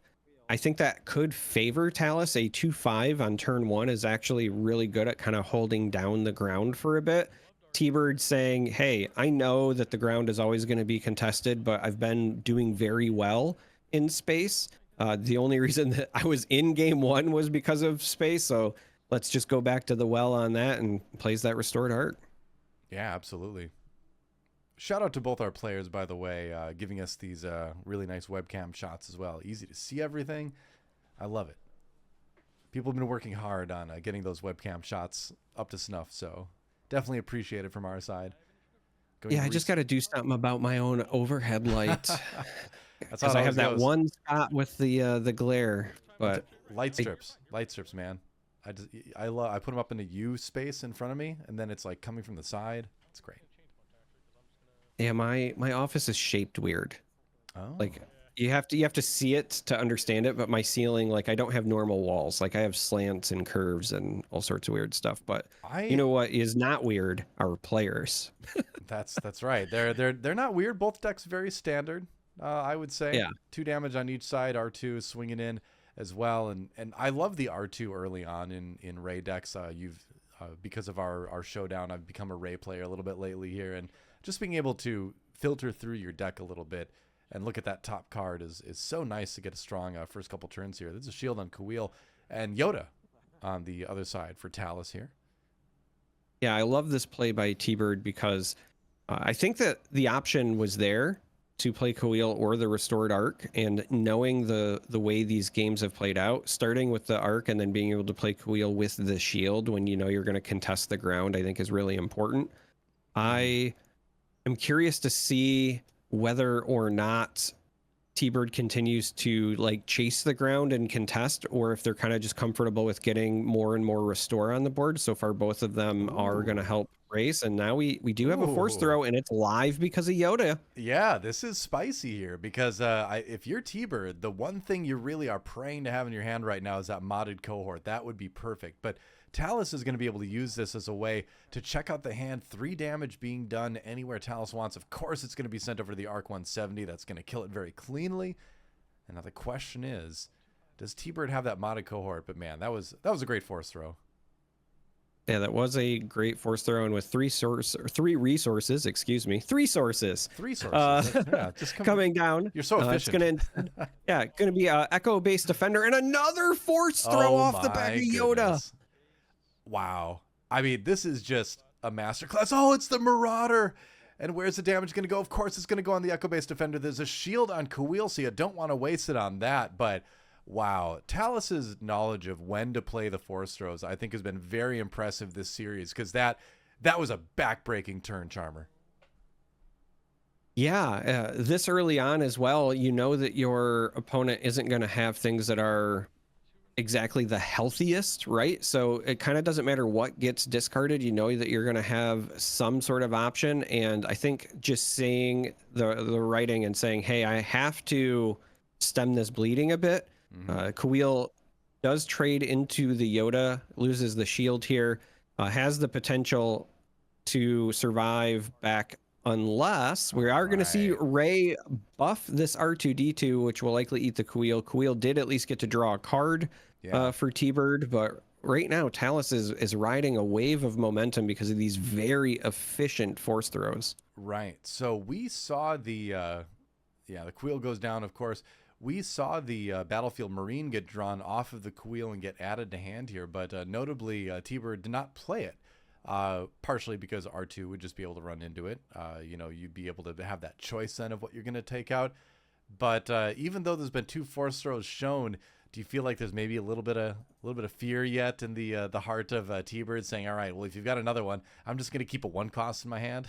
I think that could favor Talus. A 2-5 on turn 1 is actually really good at kind of holding down the ground for a bit. T-Bird saying, hey, I know that the ground is always going to be contested, but I've been doing very well in space. The only reason that I was in game 1 was because of space, so let's just go back to the well on that, and plays that restored heart. Yeah, absolutely. Shout out to both our players, by the way, giving us these really nice webcam shots as well. Easy to see everything. I love it. People have been working hard on getting those webcam shots up to snuff, so definitely appreciate it from our side. I just got to do something about my own overhead light. That's how I have that goes. one spot with the glare, but light strips, man. I put them up in a U space in front of me, and then it's like coming from the side. It's great. Yeah, my office is shaped weird. Oh. Like you have to see it to understand it, but my ceiling, like I don't have normal walls. Like I have slants and curves and all sorts of weird stuff. But you know what is not weird? Our players. That's right. They're not weird. Both decks very standard. I would say. Yeah. 2 damage on each side. R2 is swinging in as well, and I love the R2 early on in Rey decks. Because of our showdown, I've become a Rey player a little bit lately here, and just being able to filter through your deck a little bit and look at that top card is so nice to get a strong first couple turns here. There's a shield on Kuil and Yoda on the other side for Talus here. Yeah, I love this play by T-Bird because I think that the option was there to play Coil or the Restored Arc, and knowing the way these games have played out, starting with the Arc and then being able to play Coil with the Shield when you know you're going to contest the ground, I think is really important. I am curious to see whether or not T-Bird continues to like chase the ground and contest, or if they're kind of just comfortable with getting more and more restore on the board. So far, both of them are going to help race. And now we do have a force Ooh. throw, and it's live because of Yoda. Yeah, this is spicy here because if you're T-Bird, the one thing you really are praying to have in your hand right now is that modded cohort. That would be perfect. But Talus is going to be able to use this as a way to check out the hand. 3 damage being done anywhere Talus wants. Of course, it's going to be sent over to the Arc 170. That's going to kill it very cleanly. And now the question is, does T-Bird have that modded cohort? But man, that was a great force throw. Yeah, that was a great force throw, and with three resources, excuse me, 3 sources. 3 sources. Yeah, just coming down. You're so efficient. It's gonna be a echo-based defender and another force throw off the back of Yoda. Goodness. Wow. I mean, this is just a masterclass. Oh, it's the Marauder. And where's the damage going to go? Of course, it's going to go on the echo-based defender. There's a shield on Kuil, so you don't want to waste it on that. But wow, Talus's knowledge of when to play the force throws, I think, has been very impressive this series, because that was a back-breaking turn, Charmer. Yeah, this early on as well, you know that your opponent isn't going to have things that are exactly the healthiest, right? So it kind of doesn't matter what gets discarded. You know that you're going to have some sort of option. And I think just saying the writing and saying, hey, I have to stem this bleeding a bit. Kuil does trade into the Yoda, loses the shield here, has the potential to survive back, unless we are going to see Rey buff this R2-D2, which will likely eat the Kuil. Kuil did at least get to draw a card for T-Bird, but right now Talus is riding a wave of momentum because of these very efficient force throws. Right. So we saw the Kuil goes down, of course. We saw the Battlefield Marine get drawn off of the Kuil and get added to hand here, but notably T-Bird did not play it. Partially because R2 would just be able to run into it. You'd be able to have that choice then of what you're going to take out. But even though there's been 2 force throws shown, do you feel like there's maybe a little bit of fear yet in the heart of T-Bird, saying, all right, well, if you've got another one, I'm just going to keep a 1 cost in my hand?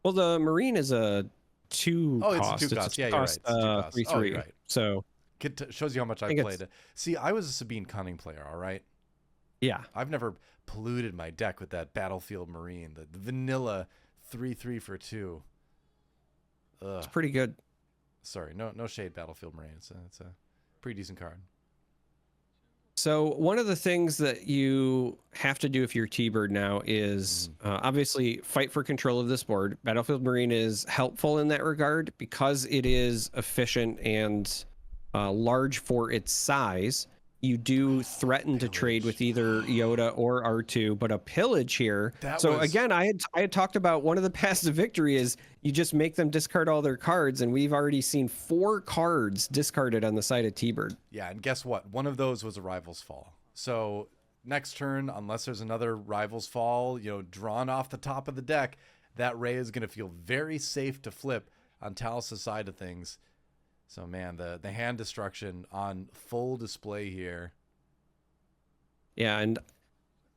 Well, the Marine is a 2 cost. It's a 2 cost. Yeah, you're right. It's 2 costs. 3/3. Oh, you're right. So shows you how much I played it. See, I was a Sabine Cunning player, all right? Yeah. I've never polluted my deck with that Battlefield Marine, the vanilla 3/3 for 2. Ugh. It's pretty good. Sorry, no shade, Battlefield Marine. It's a pretty decent card. So one of the things that you have to do if you're T-Bird now is obviously fight for control of this board. Battlefield Marine is helpful in that regard because it is efficient and large for its size. You do threaten to trade with either Yoda or R2, but a pillage here. Again, I had talked about one of the paths to victory is you just make them discard all their cards, and we've already seen 4 cards discarded on the side of T-Bird. Yeah, and guess what? One of those was a Rival's Fall. So next turn, unless there's another Rival's Fall, drawn off the top of the deck, that Rey is going to feel very safe to flip on Talus's side of things. So, man, the hand destruction on full display here. Yeah, and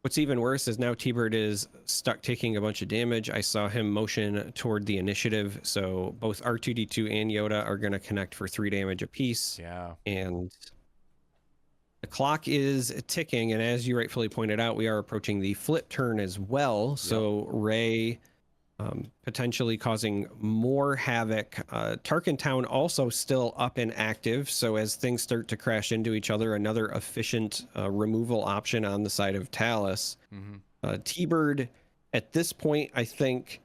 what's even worse is now T-Bird is stuck taking a bunch of damage. I saw him motion toward the initiative, so both R2-D2 and Yoda are going to connect for 3 damage apiece. Yeah. And the clock is ticking, and as you rightfully pointed out, we are approaching the flip turn as well. Yep. So Rey potentially causing more havoc. Tarkin Town also still up and active, so as things start to crash into each other, another efficient removal option on the side of Talus. T-Bird at this point, I think,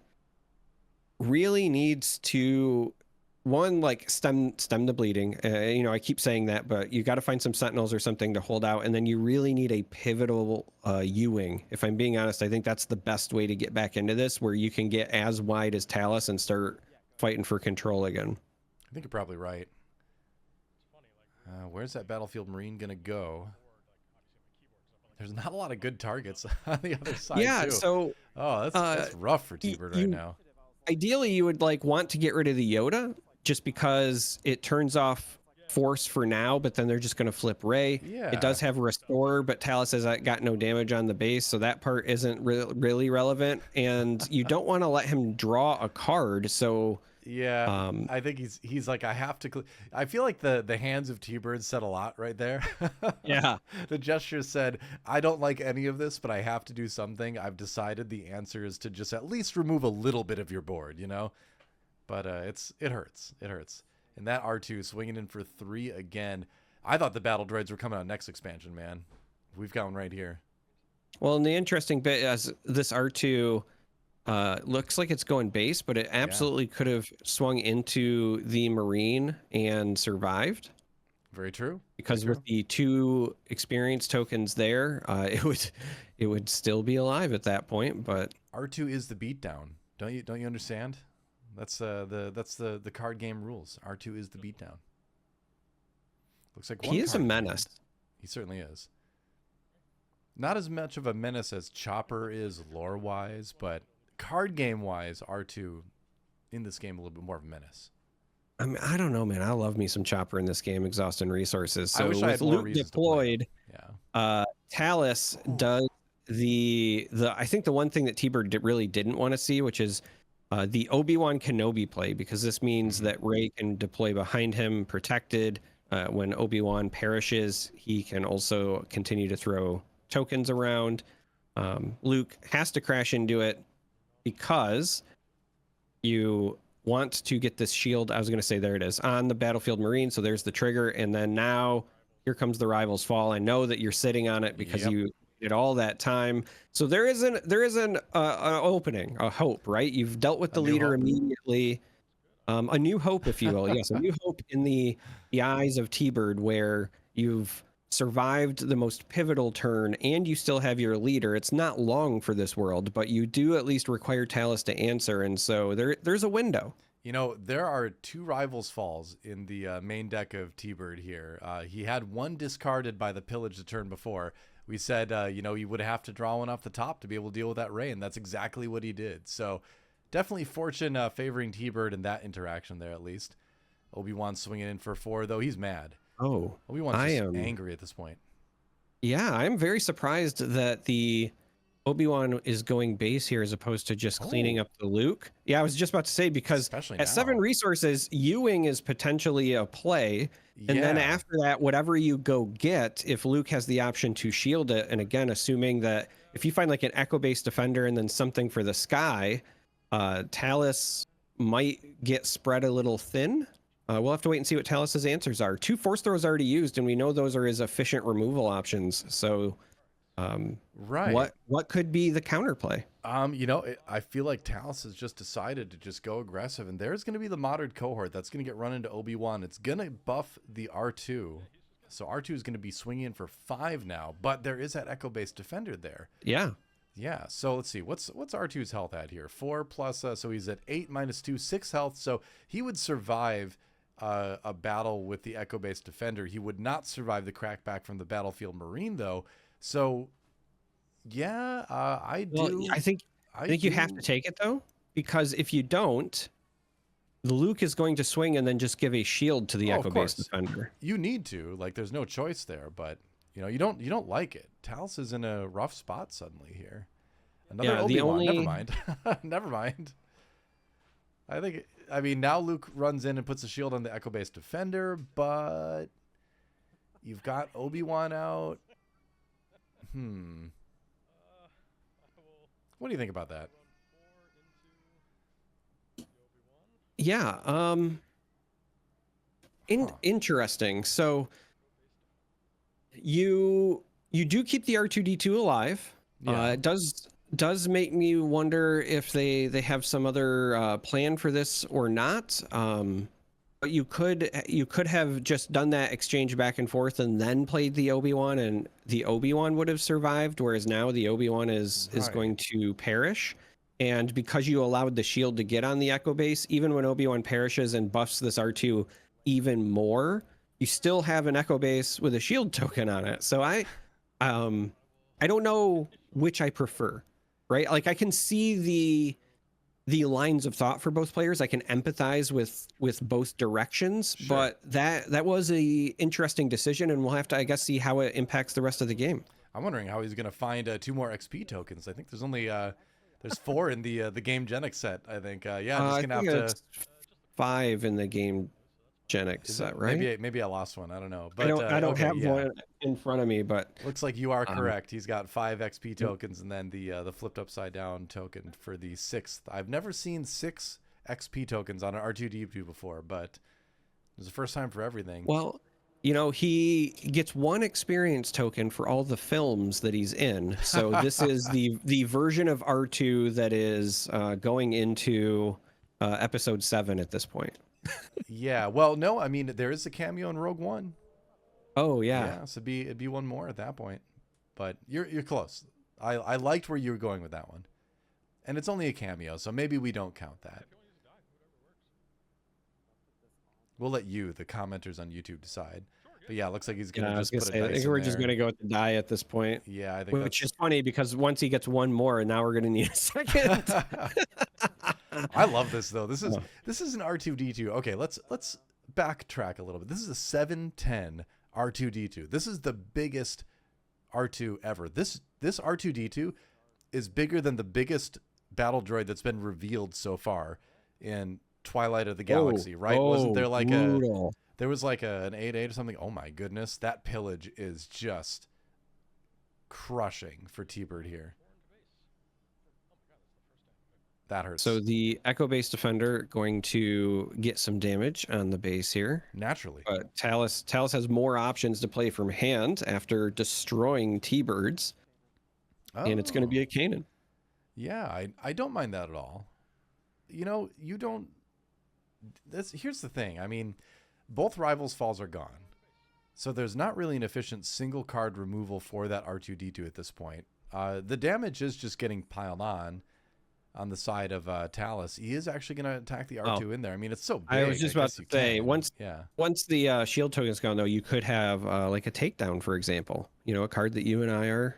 really needs to stem the bleeding. I keep saying that, but you got to find some sentinels or something to hold out, and then you really need a pivotal U-wing. If I'm being honest, I think that's the best way to get back into this, where you can get as wide as Talus and start fighting for control again. I think you're probably right. Where's that Battlefield Marine gonna go? There's not a lot of good targets on the other side Yeah, too. so Oh, that's rough for T-Bird right you now. ideally you would like want to get rid of the Yoda just because it turns off force for now, but then they're just going to flip Ray. It Yeah. does have restore, but Talus has got no damage on the base, so that part isn't really relevant. And you don't want to let him draw a card, so Yeah, um, I think he's like I have to. I feel like the hands of T-Bird said a lot right there. yeah. The gesture said, "I don't like any of this, but I have to do something. I've decided the answer is to just at least remove a little bit of your board, you know." But it hurts. It hurts. And that R2 swinging in for 3 again. I thought the battle droids were coming out next expansion, man. We've got one right here. Well, and the interesting bit is this R2 looks like it's going base, but it absolutely could have swung into the Marine and survived. Very true. Because Very with the 2 experience tokens there, it would still be alive at that point. But R2 is the beatdown. Don't you understand? That's the card game rules. R2 is the beatdown. Looks like he is a menace. He certainly is. Not as much of a menace as Chopper is lore-wise, but card game-wise, R2 in this game a little bit more of a menace. I mean, I don't know, man. I love me some Chopper in this game, exhausting resources. So I wish I had with more Luke reasons deployed, yeah. Talus does the I think the one thing that T-Bird really didn't want to see, which is the Obi-Wan Kenobi play, because this means that Rey can deploy behind him protected. When Obi-Wan perishes, he can also continue to throw tokens around. Luke has to crash into it because you want to get this shield. I was going to say, there it is on the battlefield Marine. So there's the trigger. And then now here comes the Rival's Fall. I know that you're sitting on it because you did all that time. So there is an opening, a hope, right? You've dealt with the leader immediately. A new hope, if you will. Yes, a new hope in the eyes of T-Bird, where you've survived the most pivotal turn and you still have your leader. It's not long for this world, but you do at least require Talus to answer, and so there's a window. You know, there are 2 Rivals Falls in the main deck of T-Bird here. He had 1 discarded by the pillage the turn before. We said, you know, you would have to draw one off the top to be able to deal with that Ray, and that's exactly what he did. So definitely fortune favoring T-Bird in that interaction there, at least. Obi-Wan swinging in for 4, though he's mad. Oh, Obi-Wan's just angry at this point. Yeah, I'm very surprised that the Obi-Wan is going base here as opposed to just cleaning up the Luke. Yeah, I was just about to say, because especially at 7 resources, Ewing is potentially a play. And then after that, whatever you go get, if Luke has the option to shield it, and again, assuming that if you find like an Echo-based defender and then something for the sky, Talus might get spread a little thin. We'll have to wait and see what Talus's answers are. 2 force throws already used, and we know those are his efficient removal options. So, what could be the counterplay? You know, I feel like Talus has just decided to just go aggressive, and there's going to be the modern cohort that's going to get run into Obi-Wan. It's going to buff the R2. So R2 is going to be swinging in for 5 now, but there is that Echo-based defender there. Yeah. Yeah, so let's see. What's R2's health at here? 4 plus, so he's at 8 minus 2, 6 health. So he would survive a battle with the Echo-based defender. He would not survive the crackback from the battlefield Marine, though. So, yeah, I think you have to take it, though, because if you don't, Luke is going to swing and then just give a shield to the Echo-based defender. You need to. Like, there's no choice there, but... You know, you don't like it. Talus is in a rough spot suddenly here. Another Obi-Wan. Never mind. Never mind. I mean, now Luke runs in and puts a shield on the Echo-based defender, but you've got Obi-Wan out. What do you think about that? Yeah. Interesting. So you do keep the R2D2 alive. It does make me wonder if they have some other plan for this or not. But you could have just done that exchange back and forth and then played the Obi-Wan, and the Obi-Wan would have survived, whereas now the Obi-Wan is going to perish. And because you allowed the shield to get on the Echo base, even when Obi-Wan perishes and buffs this R2 even more, you still have an Echo base with a shield token on it. So I I don't know which I prefer, right? Like I can see the lines of thought for both players. I can empathize with both directions, Sure. but that was a interesting decision, and we'll have to, I guess, see how it impacts the rest of the game. I'm wondering how he's going to find 2 more XP tokens. I think there's only there's 4 in the Game Genic set. I think just I gonna think have to. it's 5 in the game Genic Is set, it right? maybe I lost one. I don't know. I But don't okay, have yeah. one in front of me, but Looks like you are correct. He's got 5 XP tokens and then the flipped upside down token for the 6th. I've never seen 6 XP tokens on an R2D2 before, but it was the first time for everything. well, you know, he gets 1 experience token for all the films that he's in. So this is the version of R2 that is going into episode 7 at this point. Yeah. Well, no, I mean there is a cameo in Rogue One. Oh yeah. Yeah, so it'd be one more at that point. But you're close. I liked where you were going with that one. And it's only a cameo, so maybe we don't count that. We'll let you, the commenters on YouTube, decide. But yeah, it looks like he's gonna just put a dice I think in we're just there. gonna go with the die at this point. Yeah, I think Which is funny because once he gets 1 more, and now we're gonna need a second. I love this though. This is an R2D2. Okay, let's backtrack a little bit. This is a 710 R2D2. This is the biggest R2 ever. This R2D2 is bigger than the biggest battle droid that's been revealed so far in Twilight of the Galaxy, right? Wasn't there like brutal. there was like an 8-8 or something? Oh my goodness, that pillage is just crushing for TBird here. That hurts. So the Echo Base Defender going to get some damage on the base here. Naturally. But Talus has more options to play from hand after destroying T-Birds. Oh. And it's going to be a Kanan. Yeah, I don't mind that at all. You know, you don't... Here's the thing. I mean, both Rivals Falls are gone. So there's not really an efficient single card removal for that R2-D2 at this point. The damage is just getting piled on the side of Talus. He is actually going to attack the R2 in there. I mean, it's so big. I was just about to say, once the shield token's gone, though, you could have like a takedown, for example. You know, a card that you and I are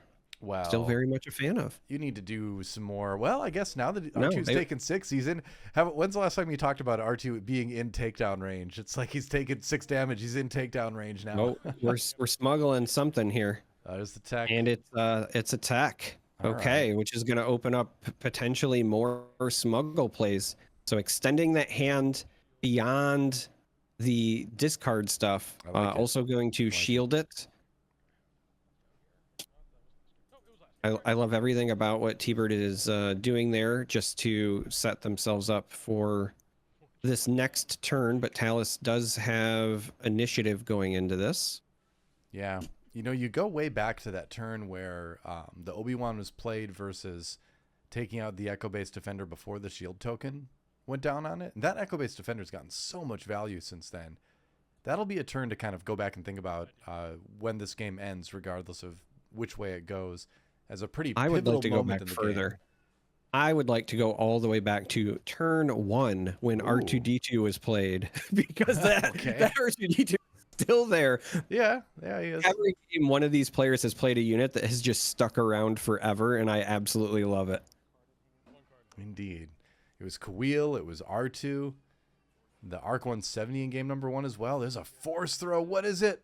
still very much a fan of. You need to do some more. Well, I guess now that R2's taken 6, he's in. When's the last time you talked about R2 being in takedown range? It's like he's taken 6 damage. He's in takedown range now. Oh, we're smuggling something here. There's the tech. And it's a tech. Okay, right. Which is going to open up potentially more smuggle plays. So extending that hand beyond the discard stuff, also going to shield it. I love everything about what T-Bird is doing there just to set themselves up for this next turn. But Talus does have initiative going into this. Yeah. You know, you go way back to that turn where the Obi-Wan was played versus taking out the Echo Base Defender before the shield token went down on it. And that Echo Base Defender's gotten so much value since then. That'll be a turn to kind of go back and think about when this game ends, regardless of which way it goes, as a pretty pivotal moment in the game. I would like to go back further. I would like to go all the way back to turn 1 when R2-D2 was played, because that R2-D2 still there. Yeah, he is. Every game, one of these players has played a unit that has just stuck around forever, and I absolutely love it. Indeed. It was Kawil, it was R2, the Arc 170 in game number 1 as well. There's a force throw. What is it?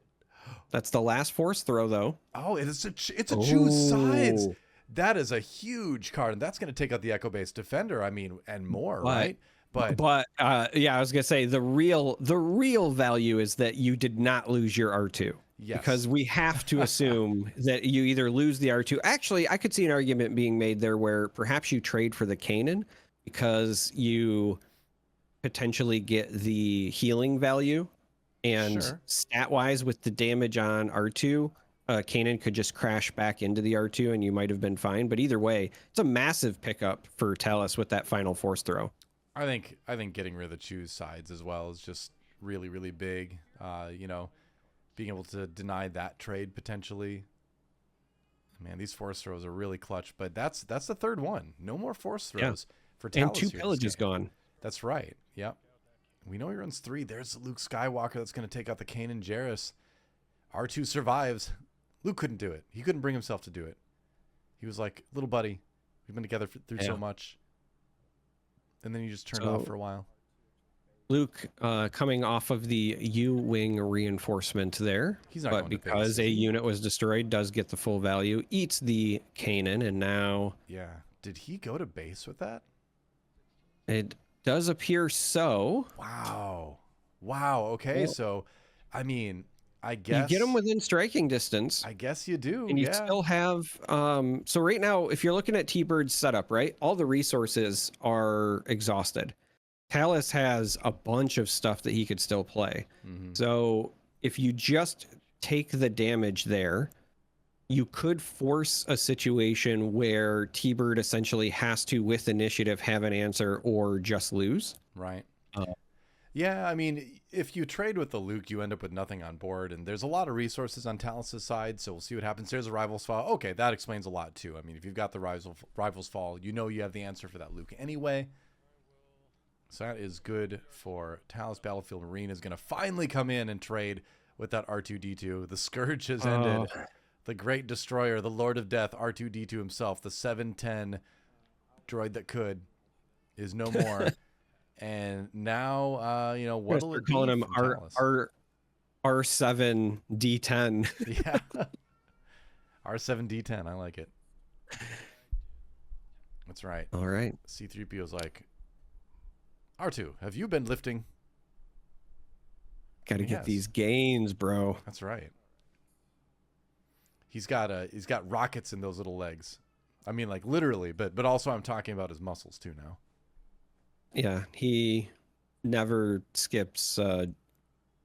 That's the last force throw, though. Oh, it's a choose sides. That is a huge card, and that's going to take out the Echo Base Defender, I mean, and more, right? But yeah, I was gonna say the real value is that you did not lose your R2. Yes. Because we have to assume that you either lose the R2. Actually, I could see an argument being made there where perhaps you trade for the Kanan because you potentially get the healing value, and stat-wise with the damage on R2, Kanan could just crash back into the R2 and you might have been fine. But either way, it's a massive pickup for Talus with that final force throw. I think getting rid of the choose sides as well is just really, really big. You know, being able to deny that trade potentially. Man, these force throws are really clutch, but that's the 3rd one. No more force throws for Talus. And 2 pillages gone. That's right. Yep. We know he runs 3. There's Luke Skywalker that's going to take out the Kanan Jarrus. R2 survives. Luke couldn't do it. He couldn't bring himself to do it. He was like, "Little buddy, we've been together through so much," and then he just turned off for a while. Luke coming off of the U-wing reinforcement there, He's not but going to base, because is a he? unit was destroyed, does get the full value, eats the Kanan, and now Yeah. Did he go to base with that? it does appear so. Wow. Wow. Okay. Well, So, I mean, I you guess get them within striking distance. I guess you do. And you Yeah. still have, so right now, if you're looking at TBird's setup, right, all the resources are exhausted. Talus has a bunch of stuff that he could still play. Mm-hmm. So if you just take the damage there, you could force a situation where TBird essentially has to, with initiative, have an answer or just lose. Right. Yeah, I mean, if you trade with the Luke, you end up with nothing on board, and there's a lot of resources on Talus's side, so we'll see what happens. There's a Rivals Fall. Okay, that explains a lot, too. I mean, if you've got the Rivals Fall, you know you have the answer for that Luke anyway. So that is good for Talus. Battlefield Marine is going to finally come in and trade with that R2-D2. The Scourge has ended. The Great Destroyer, the Lord of Death, R2-D2 himself, the 710 droid that could, is no more. And now, you know, what will it be? Calling him from R7D10. Yeah. R7D10. I like it. That's right. All right. C-3PO's like, R2, have you been lifting? Got to get these gains, bro. That's right. He's got rockets in those little legs. I mean, like literally, but also I'm talking about his muscles too now. Yeah, he never skips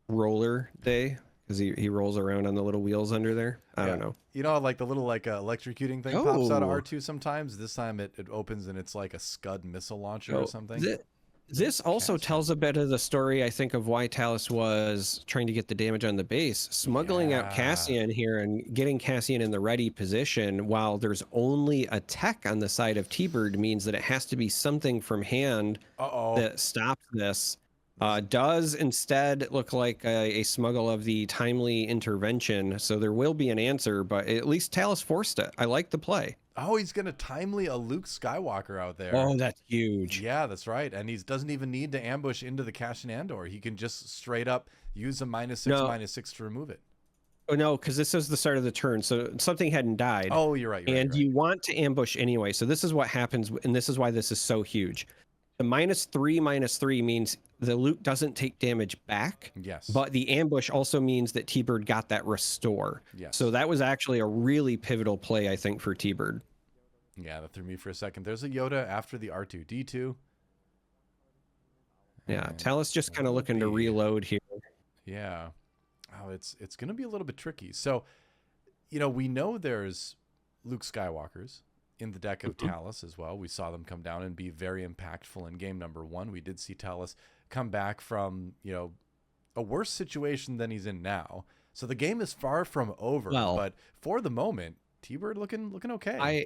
roller day because he rolls around on the little wheels under there. I don't know. You know, like the little electrocuting thing pops out of R2 sometimes. This time it opens and it's like a Scud missile launcher or something. This also tells a bit of the story, I think, of why Talus was trying to get the damage on the base. Smuggling out Cassian here and getting Cassian in the ready position while there's only a tech on the side of TBird means that it has to be something from hand that stops this. Does instead look like a smuggle of the timely intervention, so there will be an answer, but at least Talus forced it. I like the play. Oh, he's gonna timely a Luke Skywalker out there. Oh, that's huge. Yeah, that's right. And he doesn't even need to ambush into the Cassian Andor. He can just straight up use a -6/-6 to remove it. Oh no, because this is the start of the turn, so something hadn't died. Oh, you're right. You're right. You want to ambush anyway. So this is what happens, and this is why this is so huge. The -3/-3 means the Luke doesn't take damage back. Yes. But the ambush also means that TBird got that restore. Yes. So that was actually a really pivotal play, I think, for TBird. Yeah, that threw me for a second. There's a Yoda after the R2-D2. Yeah, Talus just kind of looking to reload here. Yeah. Oh, it's going to be a little bit tricky. So, you know, we know there's Luke Skywalkers in the deck of Talus as well. We saw them come down and be very impactful in game number 1. We did see Talus come back from, you know, a worse situation than he's in now. So the game is far from over, but for the moment, TBird looking okay.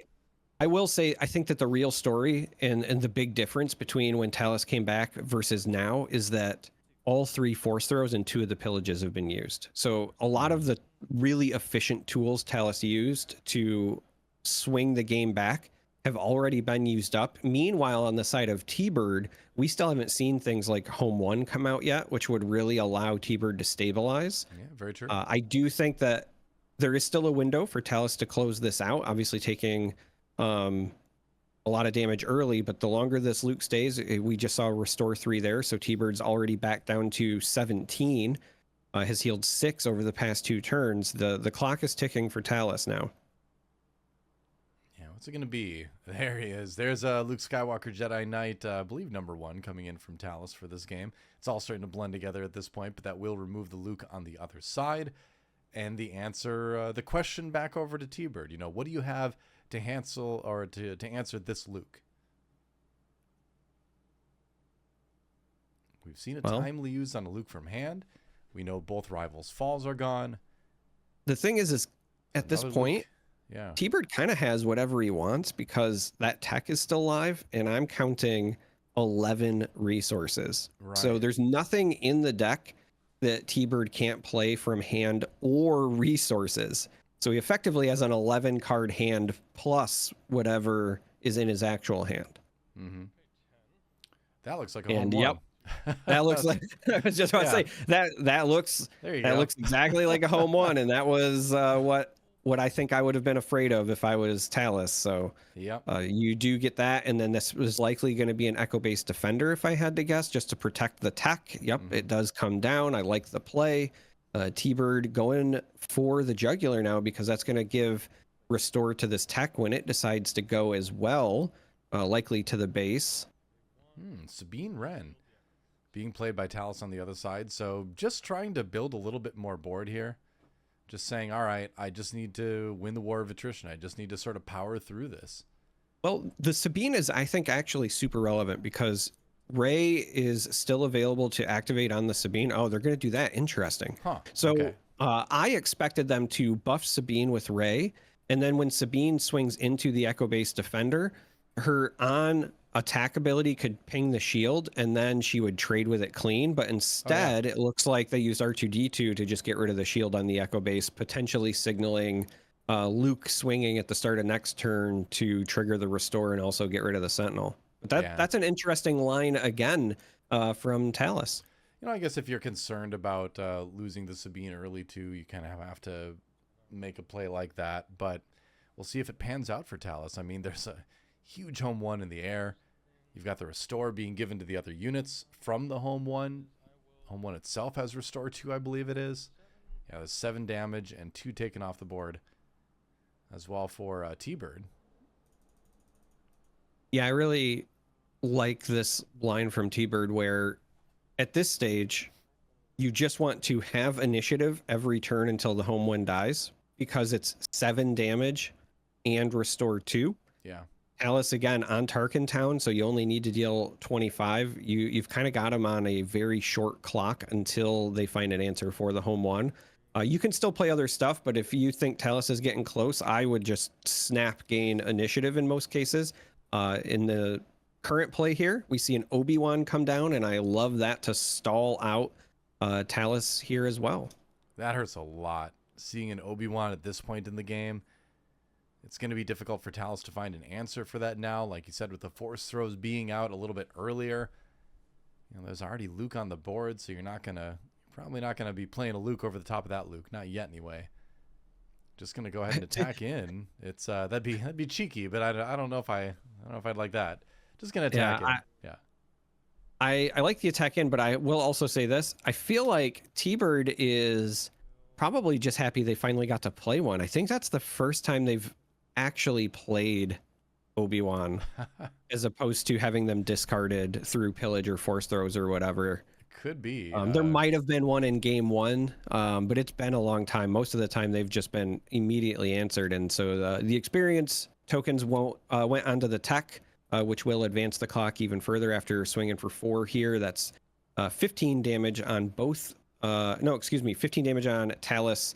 I will say, I think that the real story and the big difference between when Talus came back versus now is that all 3 force throws and 2 of the pillages have been used. So a lot of the really efficient tools Talus used to swing the game back have already been used up. Meanwhile, on the side of TBird, we still haven't seen things like Home 1 come out yet, which would really allow TBird to stabilize. Yeah, very true. I do think that there is still a window for Talus to close this out, obviously taking a lot of damage early, but the longer this Luke stays, we just saw restore 3 there, so T-Bird's already back down to 17, has healed 6 over the past 2 turns. The clock is ticking for Talus now. Yeah, what's it going to be? There he is. There's Luke Skywalker Jedi Knight, I believe number 1, coming in from Talus for this game. It's all starting to blend together at this point, but that will remove the Luke on the other side. And the answer, the question back over to T-Bird, you know, what do you have to Hansel or to answer this Luke? We've seen it timely used on a Luke from hand. We know both rivals' falls are gone. The thing is at this point, yeah, T-Bird kind of has whatever he wants because that tech is still live, and I'm counting 11 resources. Right. So there's nothing in the deck that T-Bird can't play from hand or resources. So he effectively has an 11 card hand plus whatever is in his actual hand. Mm-hmm. That looks like a home And yep, one. that looks like I was just about to say that looks There you go. looks exactly like a home one, and that was what I think I would have been afraid of if I was Talus. So Yep. you do get that, and then this was likely going to be an echo-based defender if I had to guess, just to protect the tech. Yep, it does come down. I like the play. TBird going for the jugular now because that's going to give restore to this tech when it decides to go as well, likely to the base. Sabine Wren being played by Talus on the other side. So just trying to build a little bit more board here. Just saying, all right, I just need to win the war of attrition. I just need to sort of power through this. Well, the Sabine is, I think, actually super relevant because Ray is still available to activate on the Sabine. Oh, they're going to do that. Interesting. Huh. So Okay. I expected them to buff Sabine with Ray. And then when Sabine swings into the Echo-based defender, her on attack ability could ping the shield and then she would trade with it clean. But instead, it looks like they used R2D2 to just get rid of the shield on the Echo base, potentially signaling Luke swinging at the start of next turn to trigger the restore and also get rid of the Sentinel. But that's an interesting line again from Talus. You know, I guess if you're concerned about losing the Sabine early too, you kind of have to make a play like that. But we'll see if it pans out for Talus. I mean, there's a huge home one in the air. You've got the restore being given to the other units from the home one. Home one itself has restore 2, I believe it is. Yeah, there's 7 damage and 2 taken off the board as well for TBird. Yeah, I really like this line from TBird where at this stage, you just want to have initiative every turn until the home one dies because it's 7 damage and restore 2. Yeah. Alice again on Tarkin Town, so you only need to deal 25. You've kind of got them on a very short clock until they find an answer for the home one. You can still play other stuff, but if you think Talus is getting close, I would just snap gain initiative in most cases. In the current play here, we see an Obi-Wan come down, and I love that to stall out Talus here as well. That hurts a lot. Seeing an Obi-Wan at this point in the game, it's going to be difficult for Talus to find an answer for that now. Like you said, with the force throws being out a little bit earlier, you know, there's already Luke on the board, so you're probably not gonna be playing a Luke over the top of that Luke, not yet anyway. Just gonna go ahead and attack in. It's that'd be cheeky, but I don't know if I'd like that. Just gonna attack in. I like the attack in, but I will also say this: I feel like T-Bird is probably just happy they finally got to play one. I think that's the first time they've actually played Obi-Wan as opposed to having them discarded through pillage or force throws or whatever. Could be. There might have been one in game 1, but it's been a long time. Most of the time they've just been immediately answered, and so the experience tokens went onto the tech, which will advance the clock even further after swinging for 4 here. That's 15 damage on both 15 damage on Talus,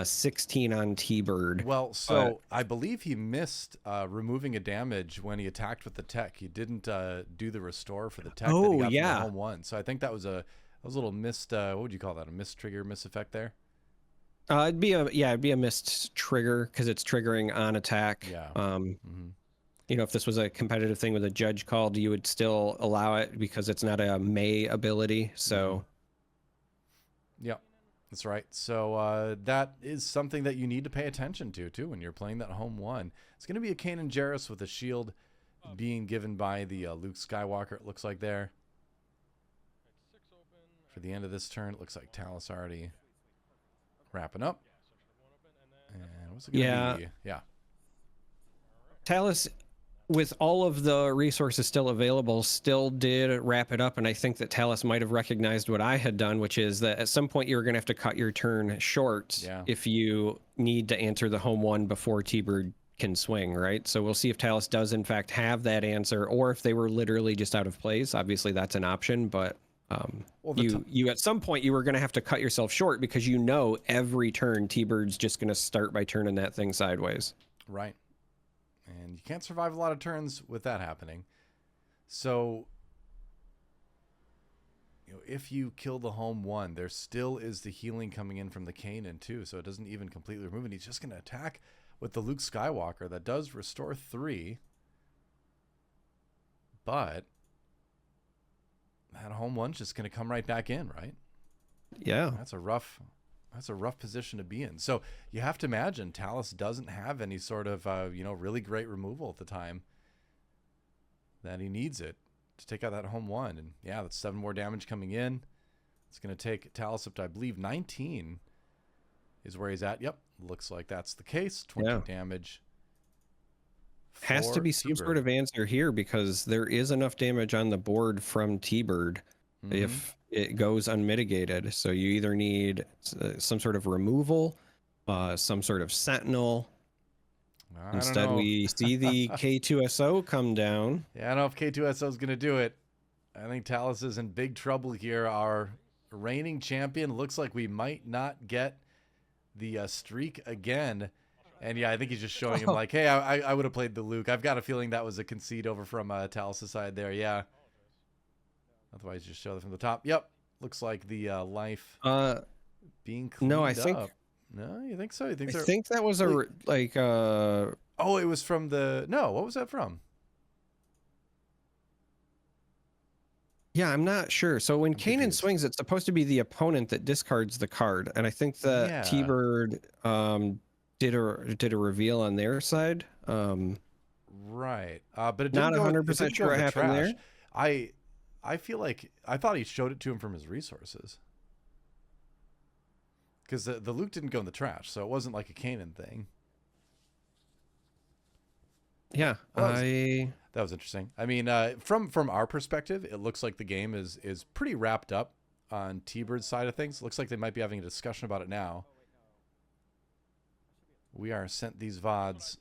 16 on T-Bird. Well, so I believe he missed removing a damage when he attacked with the tech. He didn't do the restore for the tech that he got from the home one. So I think that was a little missed, what would you call that? A missed trigger, miss effect there? It'd be a missed trigger because it's triggering on attack. Yeah. You know, if this was a competitive thing with a judge called, you would still allow it because it's not a May ability. So yeah, that's right. So that is something that you need to pay attention to too when you're playing that home one. It's going to be a Kanan Jarrus with a shield being given by the Luke Skywalker, it looks like there. For the end of this turn, it looks like Talus already wrapping up. And what's it going to be? Yeah. Talus, with all of the resources still available, still did wrap it up, and I think that Talus might have recognized what I had done, which is that at some point you were going to have to cut your turn short if you need to answer the home one before T-Bird can swing, right? So we'll see if Talus does in fact have that answer, or if they were literally just out of plays. Obviously that's an option, but you at some point you were going to have to cut yourself short because you know every turn T-Bird's just going to start by turning that thing sideways. Right. And you can't survive a lot of turns with that happening. So if you kill the home one, there still is the healing coming in from the Kanan too, so it doesn't even completely remove it. He's just going to attack with the Luke Skywalker. That does restore 3. But that home one's just going to come right back in, right? Yeah. That's a rough position to be in. So you have to imagine Talus doesn't have any sort of really great removal at the time that he needs it to take out that home one. And yeah, that's 7 more damage coming in. It's going to take Talus up to, I believe, 19 is where he's at. Yep, looks like that's the case. 20 damage. Has to be some sort of answer here, because there is enough damage on the board from T-Bird if it goes unmitigated. So you either need some sort of removal, some sort of sentinel. Instead, we see the K2SO come down. Yeah, I don't know if K2SO is going to do it. I think Talus is in big trouble here. Our reigning champion looks like we might not get the streak again. And yeah, I think he's just showing him like, hey, I would have played the Luke. I've got a feeling that was a concede over from Talus' side there. Yeah. Otherwise, just show it from the top. Yep. Looks like the life being cleaned no, I think. up. No, you think so? You think I think that was Oh, it was from the. No, what was that from? Yeah, I'm not sure. So when Kanan swings, it's supposed to be the opponent that discards the card, and I think that T-Bird did a reveal on their side. Right, but it didn't not 100% sure what happened there. I feel like I thought he showed it to him from his resources, because the Luke didn't go in the trash, so it wasn't like a Kanan thing. Yeah, that was interesting. I mean, from our perspective, it looks like the game is pretty wrapped up on T-Bird's side of things. Looks like they might be having a discussion about it now. We are sent these VODs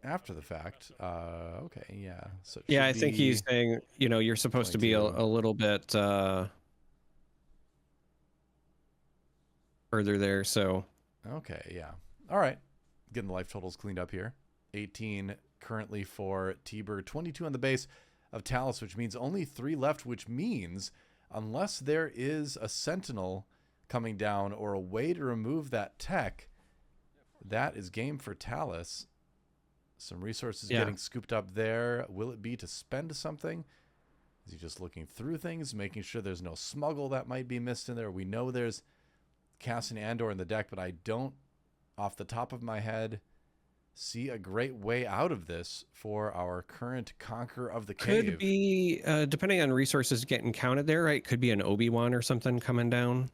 after the fact. Okay, yeah. So yeah, I think he's saying, you're supposed to be a little bit further there. So okay, yeah. All right, getting the life totals cleaned up here. 18 currently for T-Bird, 22 on the base of Talus, which means only 3 left, which means unless there is a Sentinel coming down or a way to remove that tech, that is game for Talus. Some resources getting scooped up there. Will it be to spend something? Is he just looking through things, making sure there's no smuggle that might be missed in there? We know there's Cassian Andor in the deck, but I don't, off the top of my head, see a great way out of this for our current Conqueror of the Cave. Could be, depending on resources getting counted there, right? Could be an Obi-Wan or something coming down.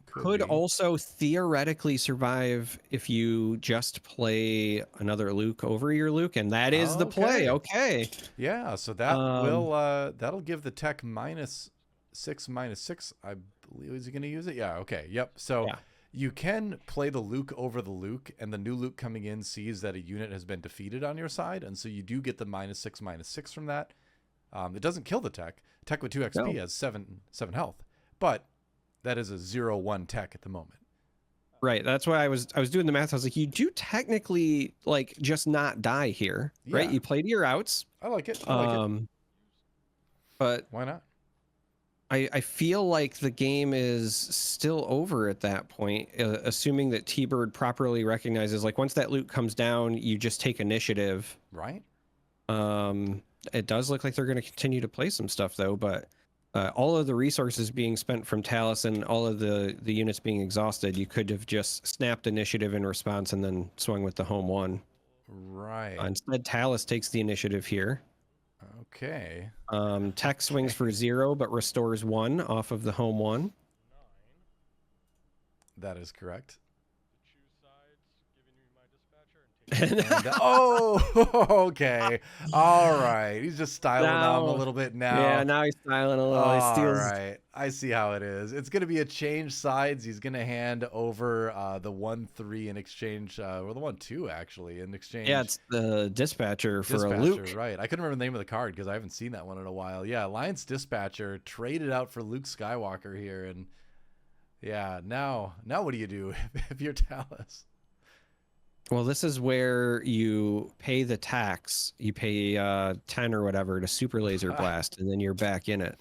Could also theoretically survive if you just play another Luke over your Luke, and that is the play. Okay. Yeah, so that will that'll give the tech -6, -6. I believe, is he going to use it? Yeah. Okay. Yep. So. Yeah. You can play the Luke over the Luke, and the new Luke coming in sees that a unit has been defeated on your side, and so you do get the -6, -6 from that. It doesn't kill the tech. Tech with 2 XP has 7 health, but that is a 0-1 tech at the moment. Right. That's why I was doing the math. I was like, you do technically just not die here, right? You play to your outs. I like it. But why not? I feel like the game is still over at that point, assuming that T-Bird properly recognizes, once that loot comes down, you just take initiative. Right. It does look like they're going to continue to play some stuff, though, but all of the resources being spent from Talus and all of the units being exhausted, you could have just snapped initiative in response and then swung with the home one. Right. Instead, Talus takes the initiative here. Okay. Tech swings for 0, but restores 1 off of the home 1. That is correct. Okay. All right. He's just styling on him a little bit now. Yeah, now he's styling a little. All right. I see how it is. It's going to be a change sides. He's going to hand over the 1-3 in exchange, or the 1-2 actually in exchange. Yeah, it's the dispatcher for a Luke. Right. I couldn't remember the name of the card because I haven't seen that one in a while. Yeah, Alliance Dispatcher traded out for Luke Skywalker here, and yeah, now what do you do if you're Talus? Well, this is where you pay the tax. You pay 10 or whatever to super laser blast, and then you're back in it.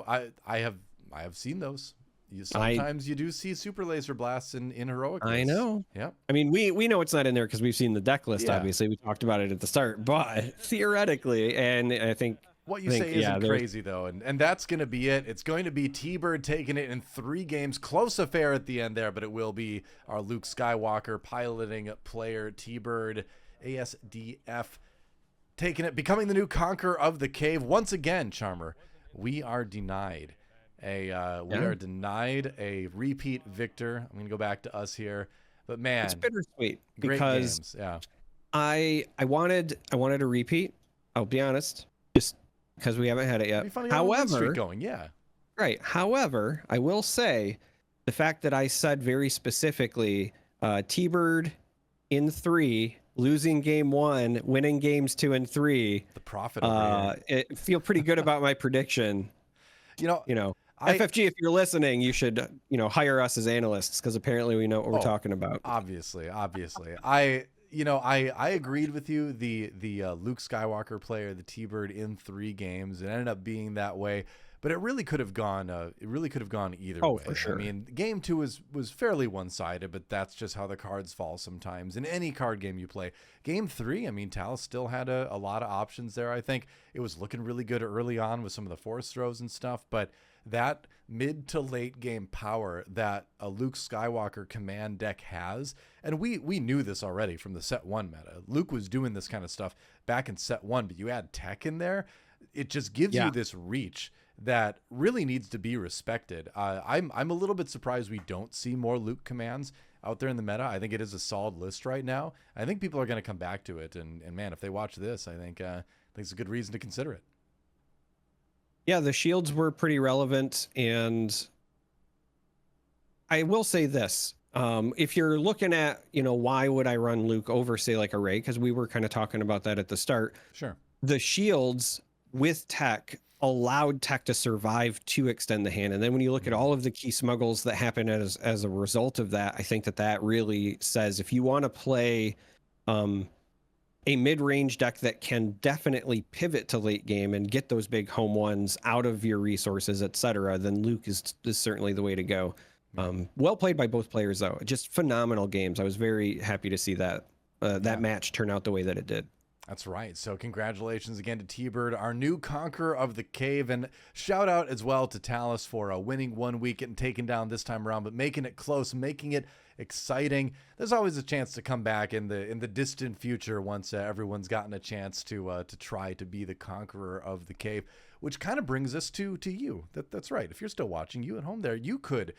I have seen those. Sometimes you do see super laser blasts in heroic I lists. know. Yeah. I mean, we know it's not in there because we've seen the deck list. Yeah. Obviously, we talked about it at the start, but theoretically, and I think What you say yeah, isn't crazy, though, and that's going to be it. It's going to be TBird taking it in 3 games. Close affair at the end there, but it will be our Luke Skywalker piloting player, TBird, ASDF, taking it, becoming the new conqueror of the cave. Once again, Charmer, we are denied a repeat victor. I'm going to go back to us here. But, man, it's bittersweet great because games. Yeah. I wanted a repeat. I'll be honest, just because we haven't had it yet. However, going, yeah. Right. However, I will say the fact that I said very specifically T-Bird in 3, losing game 1, winning games 2 and 3. The profit over here. I feel pretty good about my prediction. FFG, if you're listening, you should, hire us as analysts because apparently we know what we're talking about. Obviously. I agreed with you. The Luke Skywalker player, the T-Bird in 3 games, it ended up being that way, but it really could have gone. Either way. Oh, for sure. I mean, game 2 was fairly one-sided, but that's just how the cards fall sometimes in any card game you play. Game 3, I mean, Talus still had a lot of options there. I think it was looking really good early on with some of the force throws and stuff, but that mid to late game power that a Luke Skywalker command deck has, and we knew this already from the set 1 meta. Luke was doing this kind of stuff back in set 1, but you add tech in there, it just gives you this reach that really needs to be respected. I'm a little bit surprised we don't see more Luke commands out there in the meta. I think it is a solid list right now. I think people are going to come back to it, and man, if they watch this, I think it's a good reason to consider it. Yeah, the shields were pretty relevant, and I will say this. If you're looking at, why would I run Luke over, say, like a Rey, because we were kind of talking about that at the start. Sure. The shields with tech allowed tech to survive to extend the hand. And then when you look at all of the key smuggles that happen as a result of that, I think that really says if you want to play a mid-range deck that can definitely pivot to late game and get those big home ones out of your resources, etc., then Luke is certainly the way to go. Well played by both players, though. Just phenomenal games. I was very happy to see that match turn out the way that it did. That's right. So congratulations again to T-Bird, our new conqueror of the cave, and shout out as well to Talus for winning 1 week and taking down this time around, but making it close, making it exciting. There's always a chance to come back in the distant future once everyone's gotten a chance to try to be the conqueror of the cave, which kind of brings us to you. That's right. If you're still watching, you at home there, you could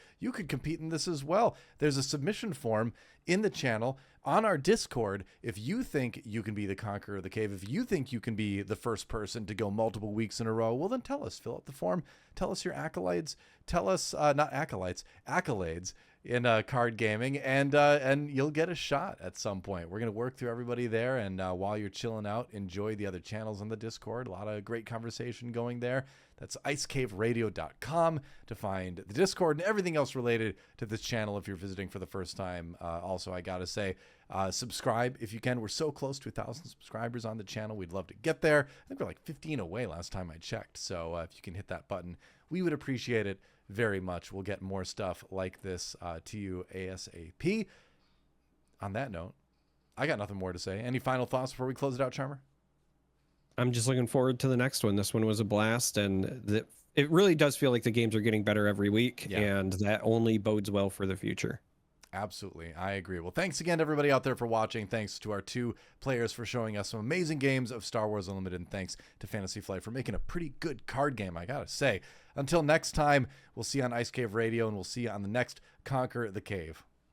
compete in this as well. There's a submission form in the channel on our Discord. If you think you can be the conqueror of the cave, if you think you can be the first person to go multiple weeks in a row, well then tell us. Fill out the form. Tell us your accolades. Tell us not acolytes, accolades in card gaming, and you'll get a shot at some point. We're gonna work through everybody there, and while you're chilling out, enjoy the other channels on the Discord. A lot of great conversation going there. That's icecaveradio.com to find the Discord and everything else related to this channel if you're visiting for the first time. Also, I gotta say, subscribe if you can. We're so close to 1,000 subscribers on the channel. We'd love to get there. I think we're like 15 away last time I checked. So if you can hit that button, we would appreciate it very much. We'll get more stuff like this to you ASAP. On that note, I got nothing more to say. Any final thoughts before we close it out, Charmer? I'm just looking forward to the next one. This one was a blast, and it really does feel like the games are getting better every week, and that only bodes well for the future. Absolutely. I agree. Well, thanks again to everybody out there for watching. Thanks to our 2 players for showing us some amazing games of Star Wars Unlimited, and thanks to Fantasy Flight for making a pretty good card game, I gotta say. Until next time, we'll see you on Ice Cave Radio, and we'll see you on the next Conquer the Cave.